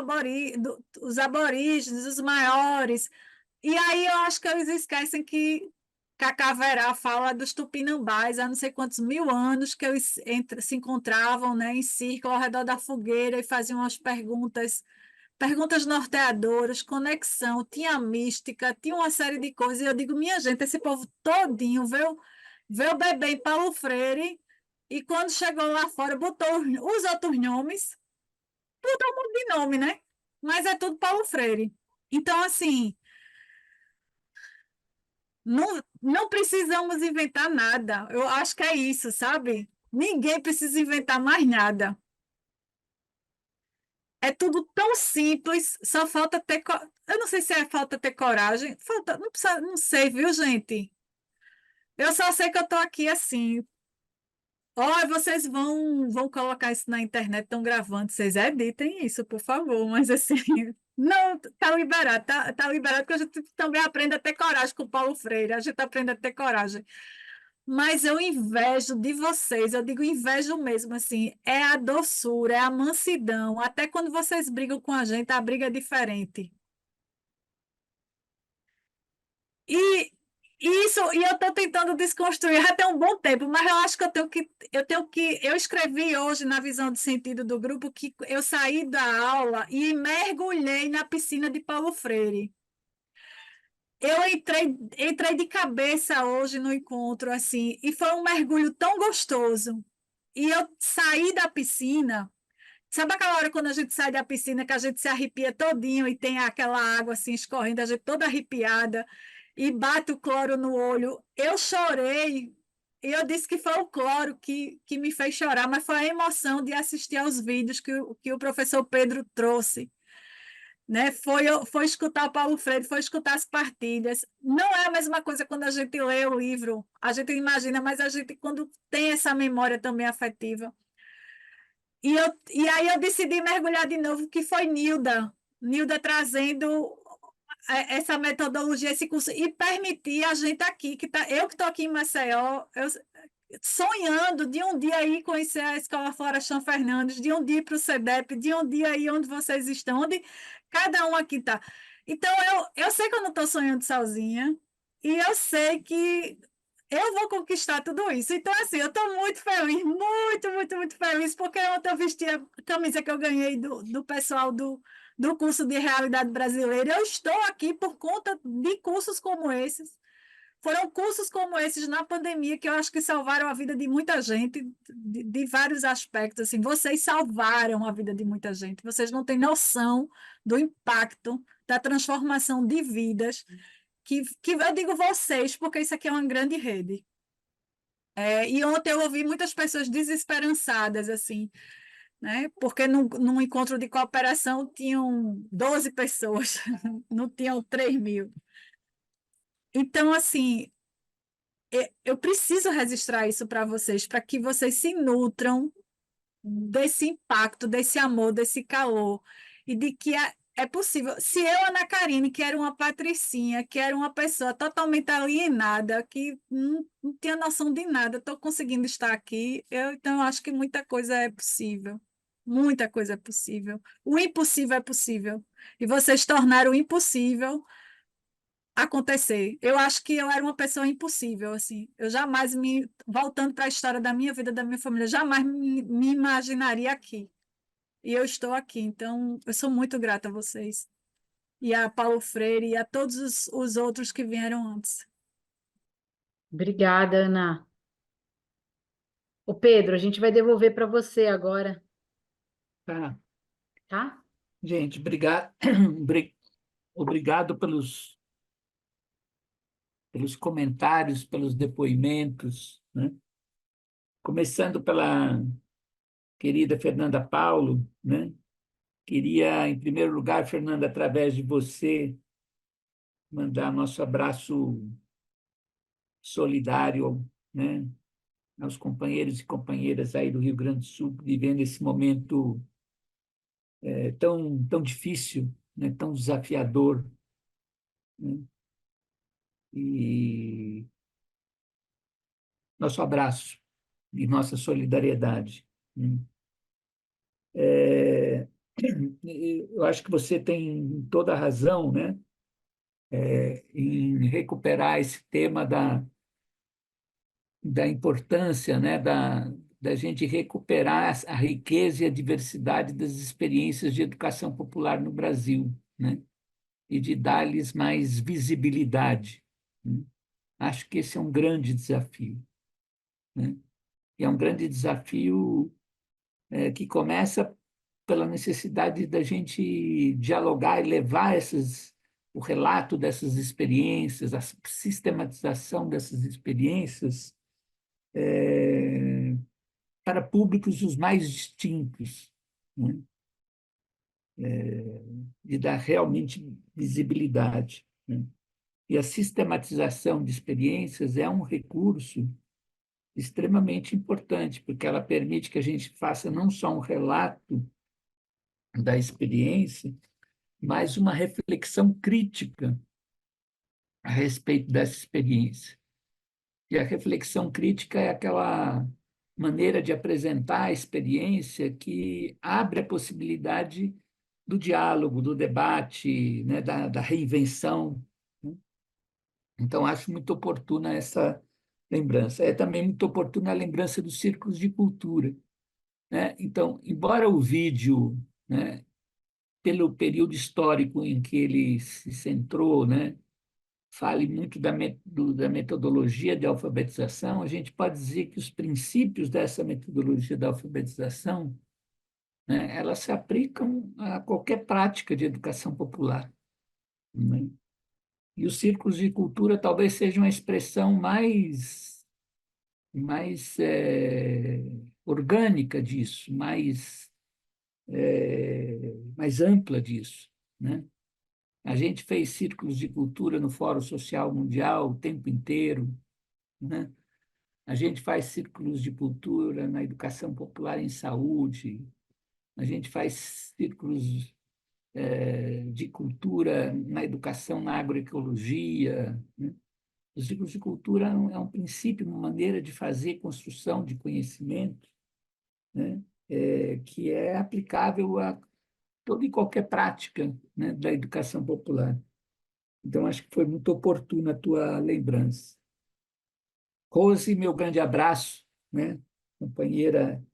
dos aborígenes, os maiores. E aí eu acho que eles esquecem que Cacaverá fala dos tupinambás há não sei quantos mil anos que eles se encontravam, né, em círculo ao redor da fogueira e faziam as perguntas norteadoras, conexão, tinha mística, tinha uma série de coisas. E eu digo, minha gente, esse povo todinho veio beber em Paulo Freire e quando chegou lá fora botou os outros nomes, botou um monte de nome, né? Mas é tudo Paulo Freire. Então, assim, não precisamos inventar nada. Eu acho que é isso, sabe? Ninguém precisa inventar mais nada. É tudo tão simples, só falta ter. Eu não sei se é falta ter coragem. Falta, não precisa, não sei, viu, gente? Eu só sei que eu estou aqui assim. Olha, vocês vão colocar isso na internet, estão gravando. Vocês editem isso, por favor. Mas assim, não, tá liberado, tá liberado, porque a gente também aprende a ter coragem com o Paulo Freire, a gente aprende a ter coragem. Mas eu invejo de vocês, eu digo invejo mesmo, assim, é a doçura, é a mansidão. Até quando vocês brigam com a gente, a briga é diferente. E e eu estou tentando desconstruir já tem um bom tempo, mas eu acho que eu escrevi hoje na visão de sentido do grupo que eu saí da aula e mergulhei na piscina de Paulo Freire. Eu entrei de cabeça hoje no encontro, assim, e foi um mergulho tão gostoso. E eu saí da piscina, sabe aquela hora quando a gente sai da piscina que a gente se arrepia todinho e tem aquela água assim escorrendo, a gente toda arrepiada e bate o cloro no olho. Eu chorei e eu disse que foi o cloro que me fez chorar, mas foi a emoção de assistir aos vídeos que o professor Pedro trouxe. Né? Foi escutar o Paulo Freire, foi escutar as partilhas. Não é a mesma coisa quando a gente lê o livro, a gente imagina, mas a gente, quando tem essa memória também afetiva. E aí eu decidi mergulhar de novo, que foi Nilda trazendo essa metodologia, esse curso, e permitir a gente aqui, eu que estou aqui em Maceió, sonhando de um dia ir conhecer a Escola Florestan Fernandes, de um dia ir para o CEDEP, de um dia ir onde vocês estão, onde cada um aqui está. Então, eu sei que eu não estou sonhando sozinha, e eu sei que eu vou conquistar tudo isso. Então, assim, eu estou muito feliz, muito, muito, muito feliz, porque ontem eu vesti a camisa que eu ganhei do pessoal do curso de Realidade Brasileira. Eu estou aqui por conta de cursos como esses. foram cursos como esses na pandemia que eu acho que salvaram a vida de muita gente, de vários aspectos. Assim, vocês salvaram a vida de muita gente. Vocês não têm noção do impacto, da transformação de vidas que eu digo vocês, porque isso aqui é uma grande rede. E ontem eu ouvi muitas pessoas desesperançadas, assim, né? Porque num encontro de cooperação tinham 12 pessoas, não tinham 3.000. Então, assim, eu preciso registrar isso para vocês, para que vocês se nutram desse impacto, desse amor, desse calor, e de que é possível. Se eu, Ana Karine, que era uma patricinha, que era uma pessoa totalmente alienada, que não tinha noção de nada, estou conseguindo estar aqui, então eu acho que muita coisa é possível. Muita coisa é possível. O impossível é possível. E vocês tornaram o impossível acontecer. Eu acho que eu era uma pessoa impossível, assim. Eu jamais voltando para a história da minha vida, da minha família, jamais me imaginaria aqui. E eu estou aqui, então eu sou muito grata a vocês. E a Paulo Freire e a todos os outros que vieram antes. Obrigada, Ana. Ô Pedro, a gente vai devolver para você agora, Tá. tá? Gente, obrigado pelos comentários, pelos depoimentos, né? Começando pela querida Fernanda Paulo, né? Queria, em primeiro lugar, Fernanda, através de você, mandar nosso abraço solidário, né, aos companheiros e companheiras aí do Rio Grande do Sul, vivendo esse momento tão difícil, né, tão desafiador, né? E nosso abraço e nossa solidariedade, né? Eu acho que você tem toda a razão, né, em recuperar esse tema da importância, né, da gente recuperar a riqueza e a diversidade das experiências de educação popular no Brasil, né, e de dar-lhes mais visibilidade, né? Acho que esse é um grande desafio, né? E é um grande desafio que começa pela necessidade da gente dialogar e levar o relato dessas experiências, a sistematização dessas experiências para públicos os mais distintos, né? De dar realmente visibilidade, né? E a sistematização de experiências é um recurso extremamente importante, porque ela permite que a gente faça não só um relato da experiência, mas uma reflexão crítica a respeito dessa experiência. E a reflexão crítica é aquela maneira de apresentar a experiência que abre a possibilidade do diálogo, do debate, né, da reinvenção, né? Então, acho muito oportuna essa lembrança. É também muito oportuna a lembrança dos círculos de cultura, né? Então, embora o vídeo, né, pelo período histórico em que ele se centrou, né, fale muito da metodologia de alfabetização, a gente pode dizer que os princípios dessa metodologia da alfabetização, né, elas se aplicam a qualquer prática de educação popular, né? E os círculos de cultura talvez sejam a expressão mais orgânica disso, mais ampla disso, né? A gente fez círculos de cultura no Fórum Social Mundial o tempo inteiro, né? A gente faz círculos de cultura na educação popular em saúde, a gente faz círculos de cultura na educação na agroecologia, né? Os círculos de cultura é um princípio, uma maneira de fazer construção de conhecimento, né, que é aplicável a toda e qualquer prática, né, da educação popular. Então, acho que foi muito oportuna a tua lembrança. Rose, meu grande abraço, né, companheira,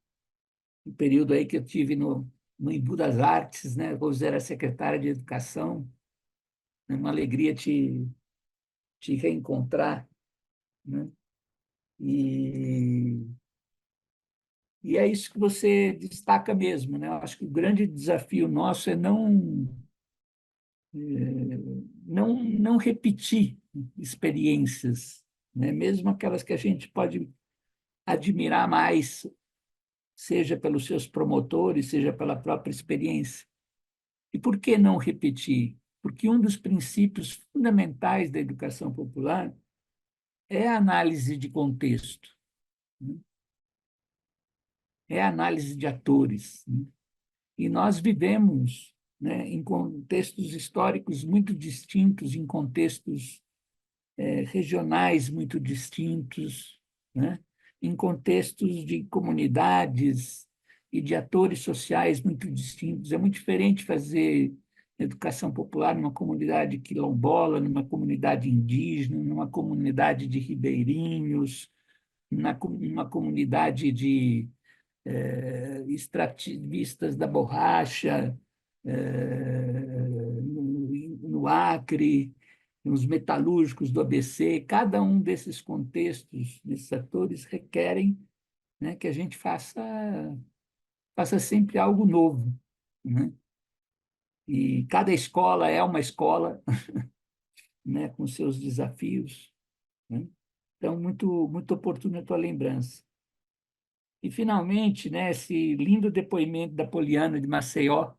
no período aí que eu tive no Embu das Artes, né, Rose era secretária de Educação, é uma alegria te reencontrar né? E, e é isso que você destaca mesmo, né? Eu acho que o grande desafio nosso é não repetir experiências, né? Mesmo aquelas que a gente pode admirar mais, seja pelos seus promotores, seja pela própria experiência. E por que não repetir? Porque um dos princípios fundamentais da educação popular é a análise de contexto, né? É a análise de atores, né? E nós vivemos, né, em contextos históricos muito distintos, em contextos regionais muito distintos, né? Em contextos de comunidades e de atores sociais muito distintos. É muito diferente fazer educação popular numa comunidade quilombola, numa comunidade indígena, numa comunidade de ribeirinhos, numa comunidade de extrativistas da borracha, no Acre, os metalúrgicos do ABC. Cada um desses contextos, desses atores, requerem, né, que a gente faça sempre algo novo, né? E cada escola é uma escola, né, com seus desafios, né? Então, muito oportuna a tua lembrança. E, finalmente, né, esse lindo depoimento da Poliana de Maceió,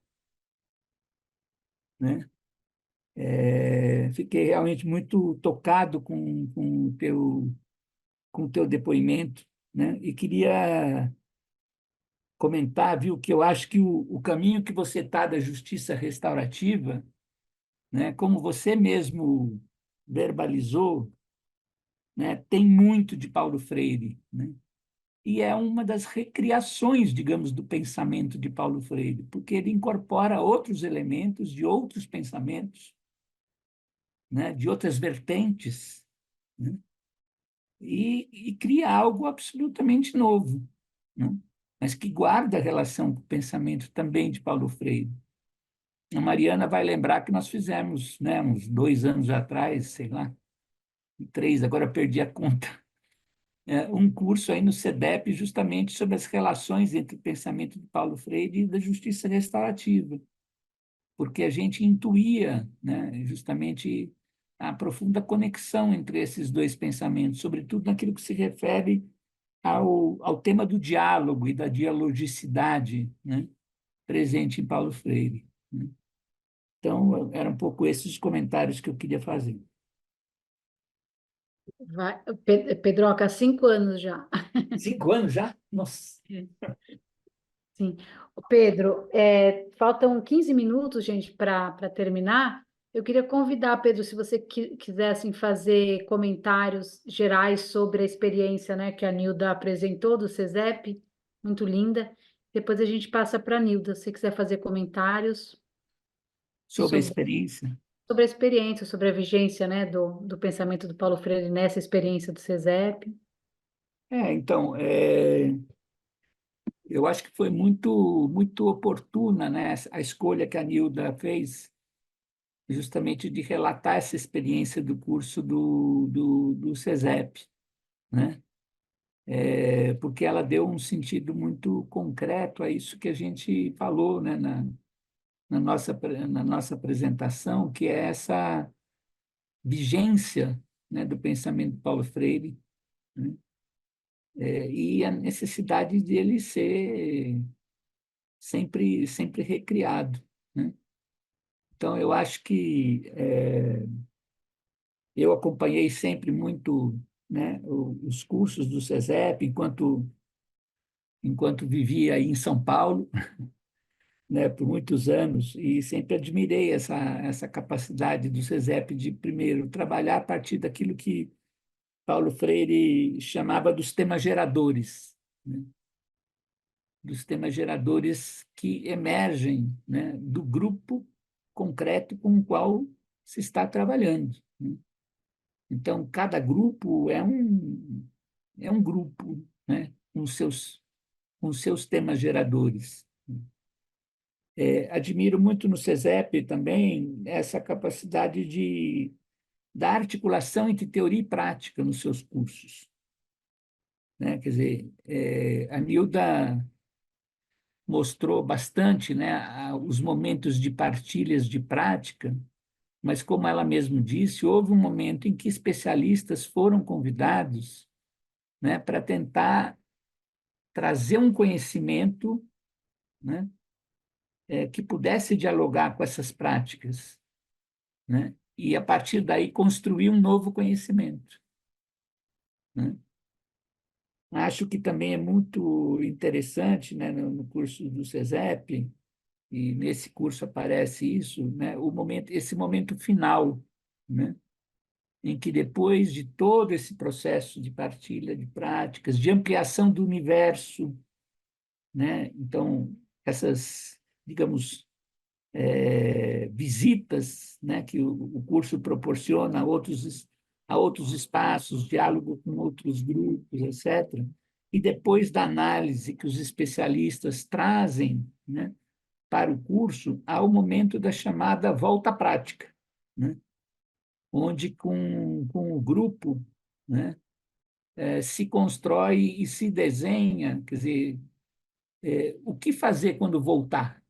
né? Fiquei realmente muito tocado com o teu depoimento, né? E queria comentar, viu, que eu acho que o caminho que você está da justiça restaurativa, né, como você mesmo verbalizou, né, tem muito de Paulo Freire, né? E é uma das recriações, digamos, do pensamento de Paulo Freire, porque ele incorpora outros elementos de outros pensamentos, né, de outras vertentes, né, e cria algo absolutamente novo, né, mas que guarda a relação com o pensamento também de Paulo Freire. A Mariana vai lembrar que nós fizemos, né, uns 2 anos atrás, sei lá, 3, agora perdi a conta, um curso aí no CEDEP justamente sobre as relações entre o pensamento de Paulo Freire e da justiça restaurativa, porque a gente intuía, né, justamente a profunda conexão entre esses dois pensamentos, sobretudo naquilo que se refere ao tema do diálogo e da dialogicidade, né, presente em Paulo Freire, né? Então, eram um pouco esses os comentários que eu queria fazer. Pedroca, 5 anos já. 5 anos já? Nossa! Sim. Pedro, faltam 15 minutos, gente, para terminar. Eu queria convidar, Pedro, se você quiser assim, fazer comentários gerais sobre a experiência, né, que a Nilda apresentou do CESEP, muito linda. Depois a gente passa para a Nilda, se você quiser fazer comentários sobre a experiência. Sobre a experiência, sobre a vigência, né, do pensamento do Paulo Freire nessa experiência do CESEP. Então, eu acho que foi muito oportuna, né, a escolha que a Nilda fez, justamente de relatar essa experiência do curso do CESEP, né? Porque ela deu um sentido muito concreto a isso que a gente falou, né, na nossa apresentação, que é essa vigência, né, do pensamento de Paulo Freire, né? E a necessidade dele ser sempre recriado, né? Então, eu acho que eu acompanhei sempre muito, né, os cursos do CESEP enquanto vivia aí em São Paulo, né, por muitos anos, e sempre admirei essa capacidade do CESEP de, primeiro, trabalhar a partir daquilo que Paulo Freire chamava dos temas geradores, né? Dos temas geradores que emergem, né, do grupo concreto com o qual se está trabalhando, né? Então, cada grupo é um grupo, né, com seus temas geradores. Admiro muito no CESEP também essa capacidade de da articulação entre teoria e prática nos seus cursos. Né? Quer dizer, a Nilda mostrou bastante, né, os momentos de partilhas de prática, mas, como ela mesma disse, houve um momento em que especialistas foram convidados, né, para tentar trazer um conhecimento, né, que pudesse dialogar com essas práticas, né, e, a partir daí, construir um novo conhecimento. Né? Acho que também é muito interessante, né, no curso do CESEP, e nesse curso aparece isso, né, esse momento final, né, em que, depois de todo esse processo de partilha de práticas, de ampliação do universo, né, então, essas, digamos, visitas, né, que o curso proporciona a outros espaços, diálogo com outros grupos, etc., e depois da análise que os especialistas trazem, né, para o curso, há o momento da chamada volta à prática, né, onde, com o grupo, né, se constrói e se desenha, quer dizer, o que fazer quando voltar,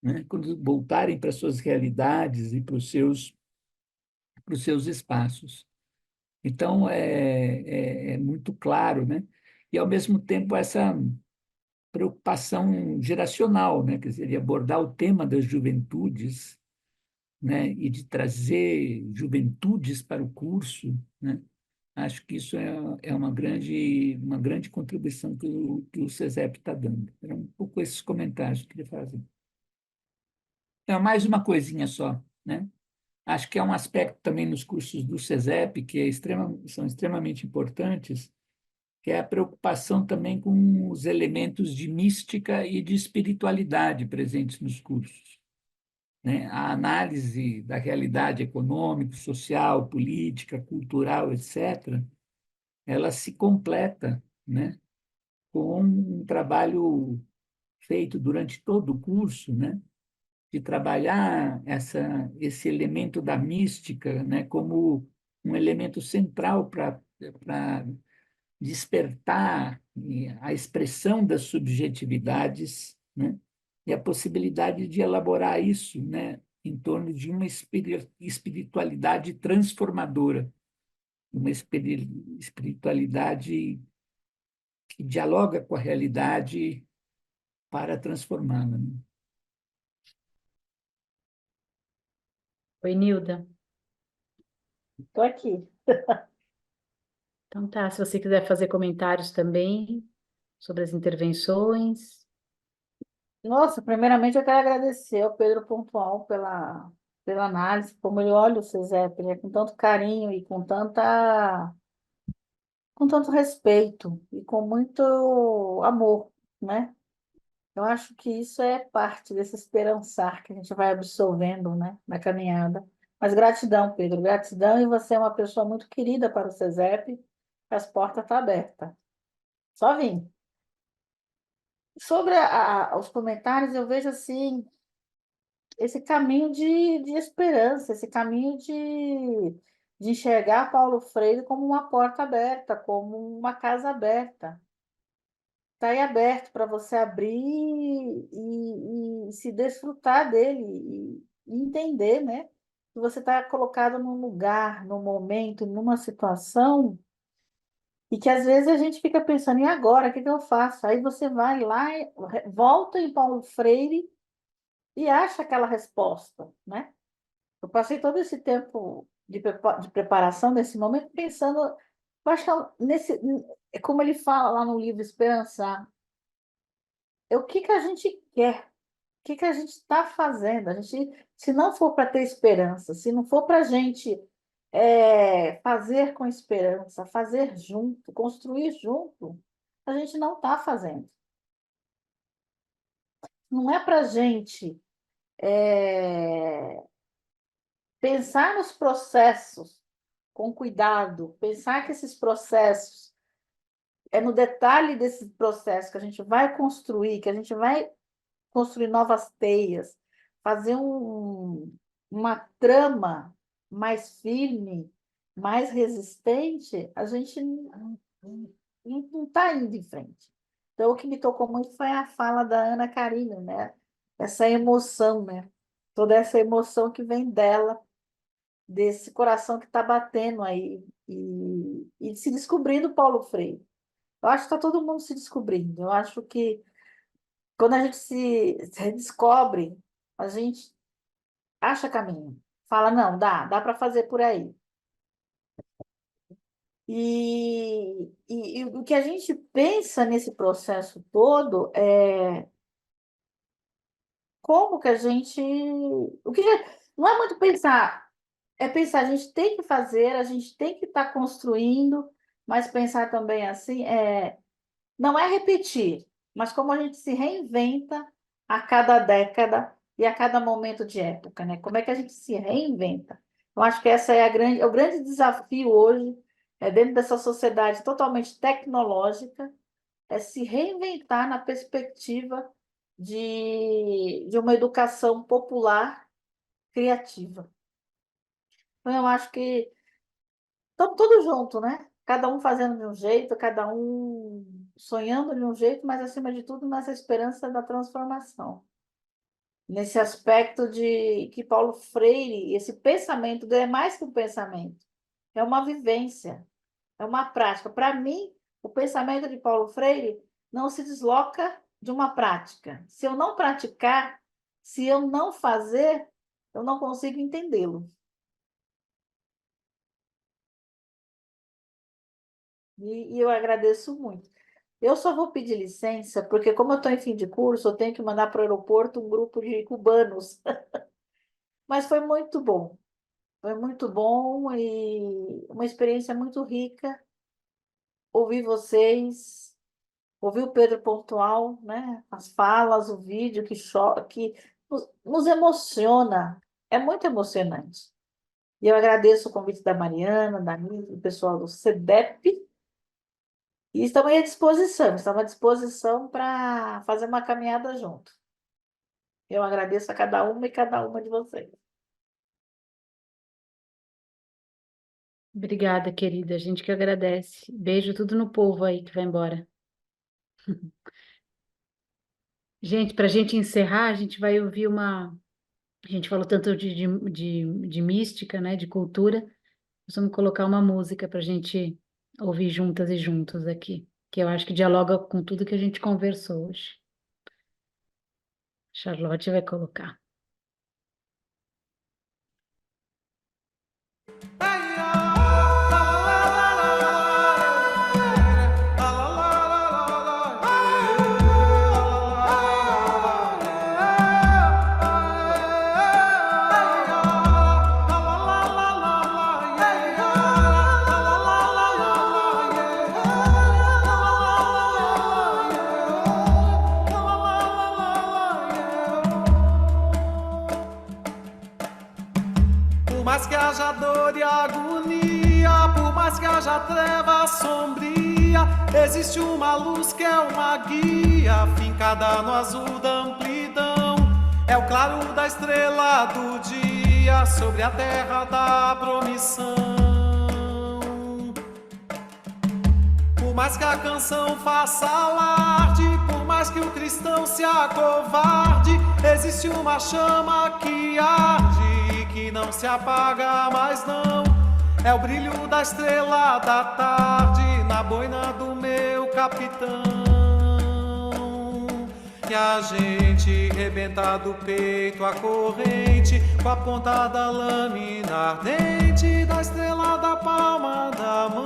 né? Quando voltarem para suas realidades e para os seus espaços. Então, é muito claro, né? E, ao mesmo tempo, essa preocupação geracional, né? Quer dizer, de abordar o tema das juventudes, né? E de trazer juventudes para o curso, né? Acho que isso é uma grande contribuição que o CESEP está dando. Eram um pouco esses comentários que eu queria fazer. Mais uma coisinha só, né? Acho que é um aspecto também nos cursos do CESEP que são extremamente importantes, que é a preocupação também com os elementos de mística e de espiritualidade presentes nos cursos, né? A análise da realidade econômica, social, política, cultural, etc., ela se completa, né, com um trabalho feito durante todo o curso, né, de trabalhar esse elemento da mística, né, como um elemento central para despertar a expressão das subjetividades, né, e a possibilidade de elaborar isso, né, em torno de uma espiritualidade transformadora, uma espiritualidade que dialoga com a realidade para transformá-la. Né? Oi, Nilda. Estou aqui. Então tá, se você quiser fazer comentários também sobre as intervenções. Nossa, primeiramente eu quero agradecer ao Pedro Pontual pela análise, como ele olha o CESEP, né, com tanto carinho e com tanto respeito e com muito amor, né? Eu acho que isso é parte desse esperançar que a gente vai absorvendo, né, na caminhada. Mas gratidão, Pedro, gratidão, e você é uma pessoa muito querida para o CESEP, as portas estão abertas. Só vim. Sobre os comentários, eu vejo assim esse caminho de esperança, esse caminho de enxergar Paulo Freire como uma porta aberta, como uma casa aberta. Está aí aberto para você abrir e se desfrutar dele e entender, né? Que você está colocado num lugar, num momento, numa situação, e que às vezes a gente fica pensando, e agora, o que eu faço? Aí você vai lá, volta em Paulo Freire e acha aquela resposta, né? Eu passei todo esse tempo de preparação desse momento pensando, eu acho que como ele fala lá no livro Esperançar, o que a gente quer, o que a gente está fazendo. A gente, se não for para ter esperança, se não for para a gente fazer com esperança, fazer junto, construir junto, a gente não está fazendo. Não é para a gente pensar nos processos com cuidado, pensar que esses processos é no detalhe desse processo que a gente vai construir, que a gente vai construir novas teias, fazer uma trama mais firme, mais resistente, a gente não está indo em frente. Então, o que me tocou muito foi a fala da Ana Karina, né? Essa emoção, né? Toda essa emoção que vem dela, desse coração que está batendo aí, e se descobrindo Paulo Freire. Eu acho que está todo mundo se descobrindo. Eu acho que quando a gente se redescobre, a gente acha caminho. Fala, não, dá para fazer por aí. E o que a gente pensa nesse processo todo é como que a gente... não é muito pensar, é pensar, a gente tem que fazer, a gente tem que estar construindo, mas pensar também assim, não é repetir, mas como a gente se reinventa a cada década e a cada momento de época, né? Como é que a gente se reinventa? Eu acho que essa é o grande desafio hoje, dentro dessa sociedade totalmente tecnológica, é se reinventar na perspectiva de uma educação popular criativa. Então, eu acho que estamos todos juntos, né? Cada um fazendo de um jeito, cada um sonhando de um jeito, mas, acima de tudo, nessa esperança da transformação. Nesse aspecto de que Paulo Freire, esse pensamento, é mais que um pensamento, é uma vivência, é uma prática. Para mim, o pensamento de Paulo Freire não se desloca de uma prática. Se eu não praticar, se eu não fazer, eu não consigo entendê-lo. E eu agradeço muito. Eu só vou pedir licença, porque como eu estou em fim de curso, eu tenho que mandar para o aeroporto um grupo de cubanos. Mas foi muito bom. Foi muito bom e uma experiência muito rica. Ouvir vocês, ouvir o Pedro Pontual, né? As falas, o vídeo que nos emociona. É muito emocionante. E eu agradeço o convite da Mariana, da Nívia, do pessoal do CEDEP. E estamos à disposição para fazer uma caminhada junto. Eu agradeço a cada uma e cada uma de vocês. Obrigada, querida. A gente que agradece. Beijo tudo no povo aí que vai embora. Gente, para a gente encerrar, a gente vai ouvir uma... A gente falou tanto de mística, né, de cultura. Nós vamos colocar uma música para a gente ouvir juntas e juntos aqui, que eu acho que dialoga com tudo que a gente conversou hoje. Charlotte vai colocar. Por mais que haja dor e agonia, por mais que haja treva sombria, existe uma luz que é uma guia, fincada no azul da amplidão. É o claro da estrela do dia sobre a terra da promissão. Por mais que a canção faça alarde, por mais que o cristão se acovarde, existe uma chama que arde, que não se apaga mais não. É o brilho da estrela da tarde na boina do meu capitão. E a gente rebenta do peito a corrente com a ponta da lâmina ardente da estrela da palma da mão.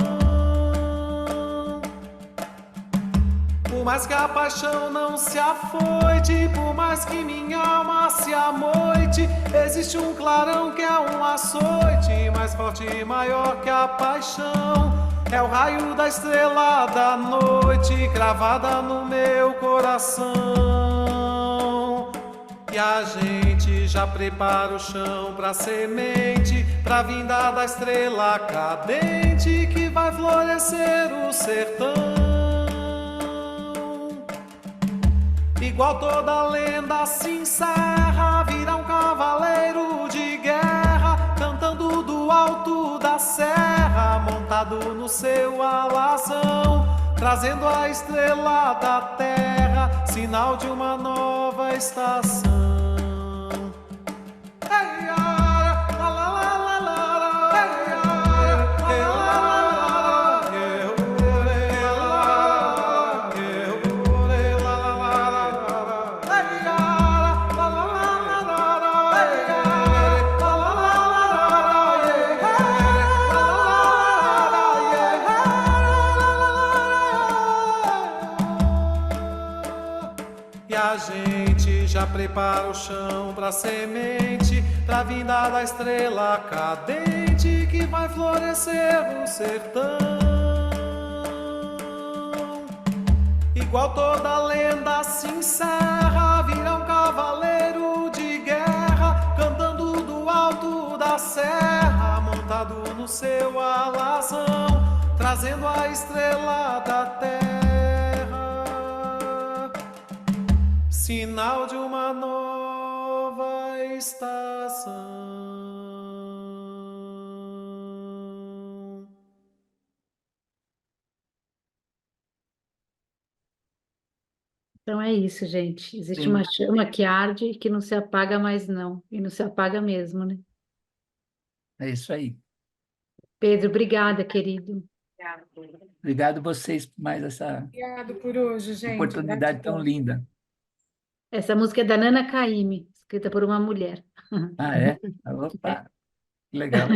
Por mais que a paixão não se afoite, por mais que minha alma se amoite, existe um clarão que é um açoite mais forte e maior que a paixão. É o raio da estrela da noite cravada no meu coração. E a gente já prepara o chão pra semente, pra vinda da estrela cadente que vai florescer o sertão. Igual toda lenda se encerra, vira um cavaleiro de guerra, cantando do alto da serra. montado no seu alazão, trazendo a estrela da terra, sinal de uma nova estação. A gente já prepara o chão pra semente, pra vinda da estrela cadente que vai florescer no sertão. Igual toda lenda se encerra, vira um cavaleiro de guerra, cantando do alto da serra, montado no seu alazão, trazendo a estrela da terra. Sinal de uma nova estação. Então é isso, gente. Existe Sim. uma chama que arde e que não se apaga mais, não. E não se apaga mesmo, né? É isso aí. Pedro, obrigada, querido. Obrigado a vocês por mais essa Obrigado por hoje, gente. oportunidade tão Gratidão. linda. Essa música é da Nana Caymmi, escrita por uma mulher. Ah, é? Opa, que legal.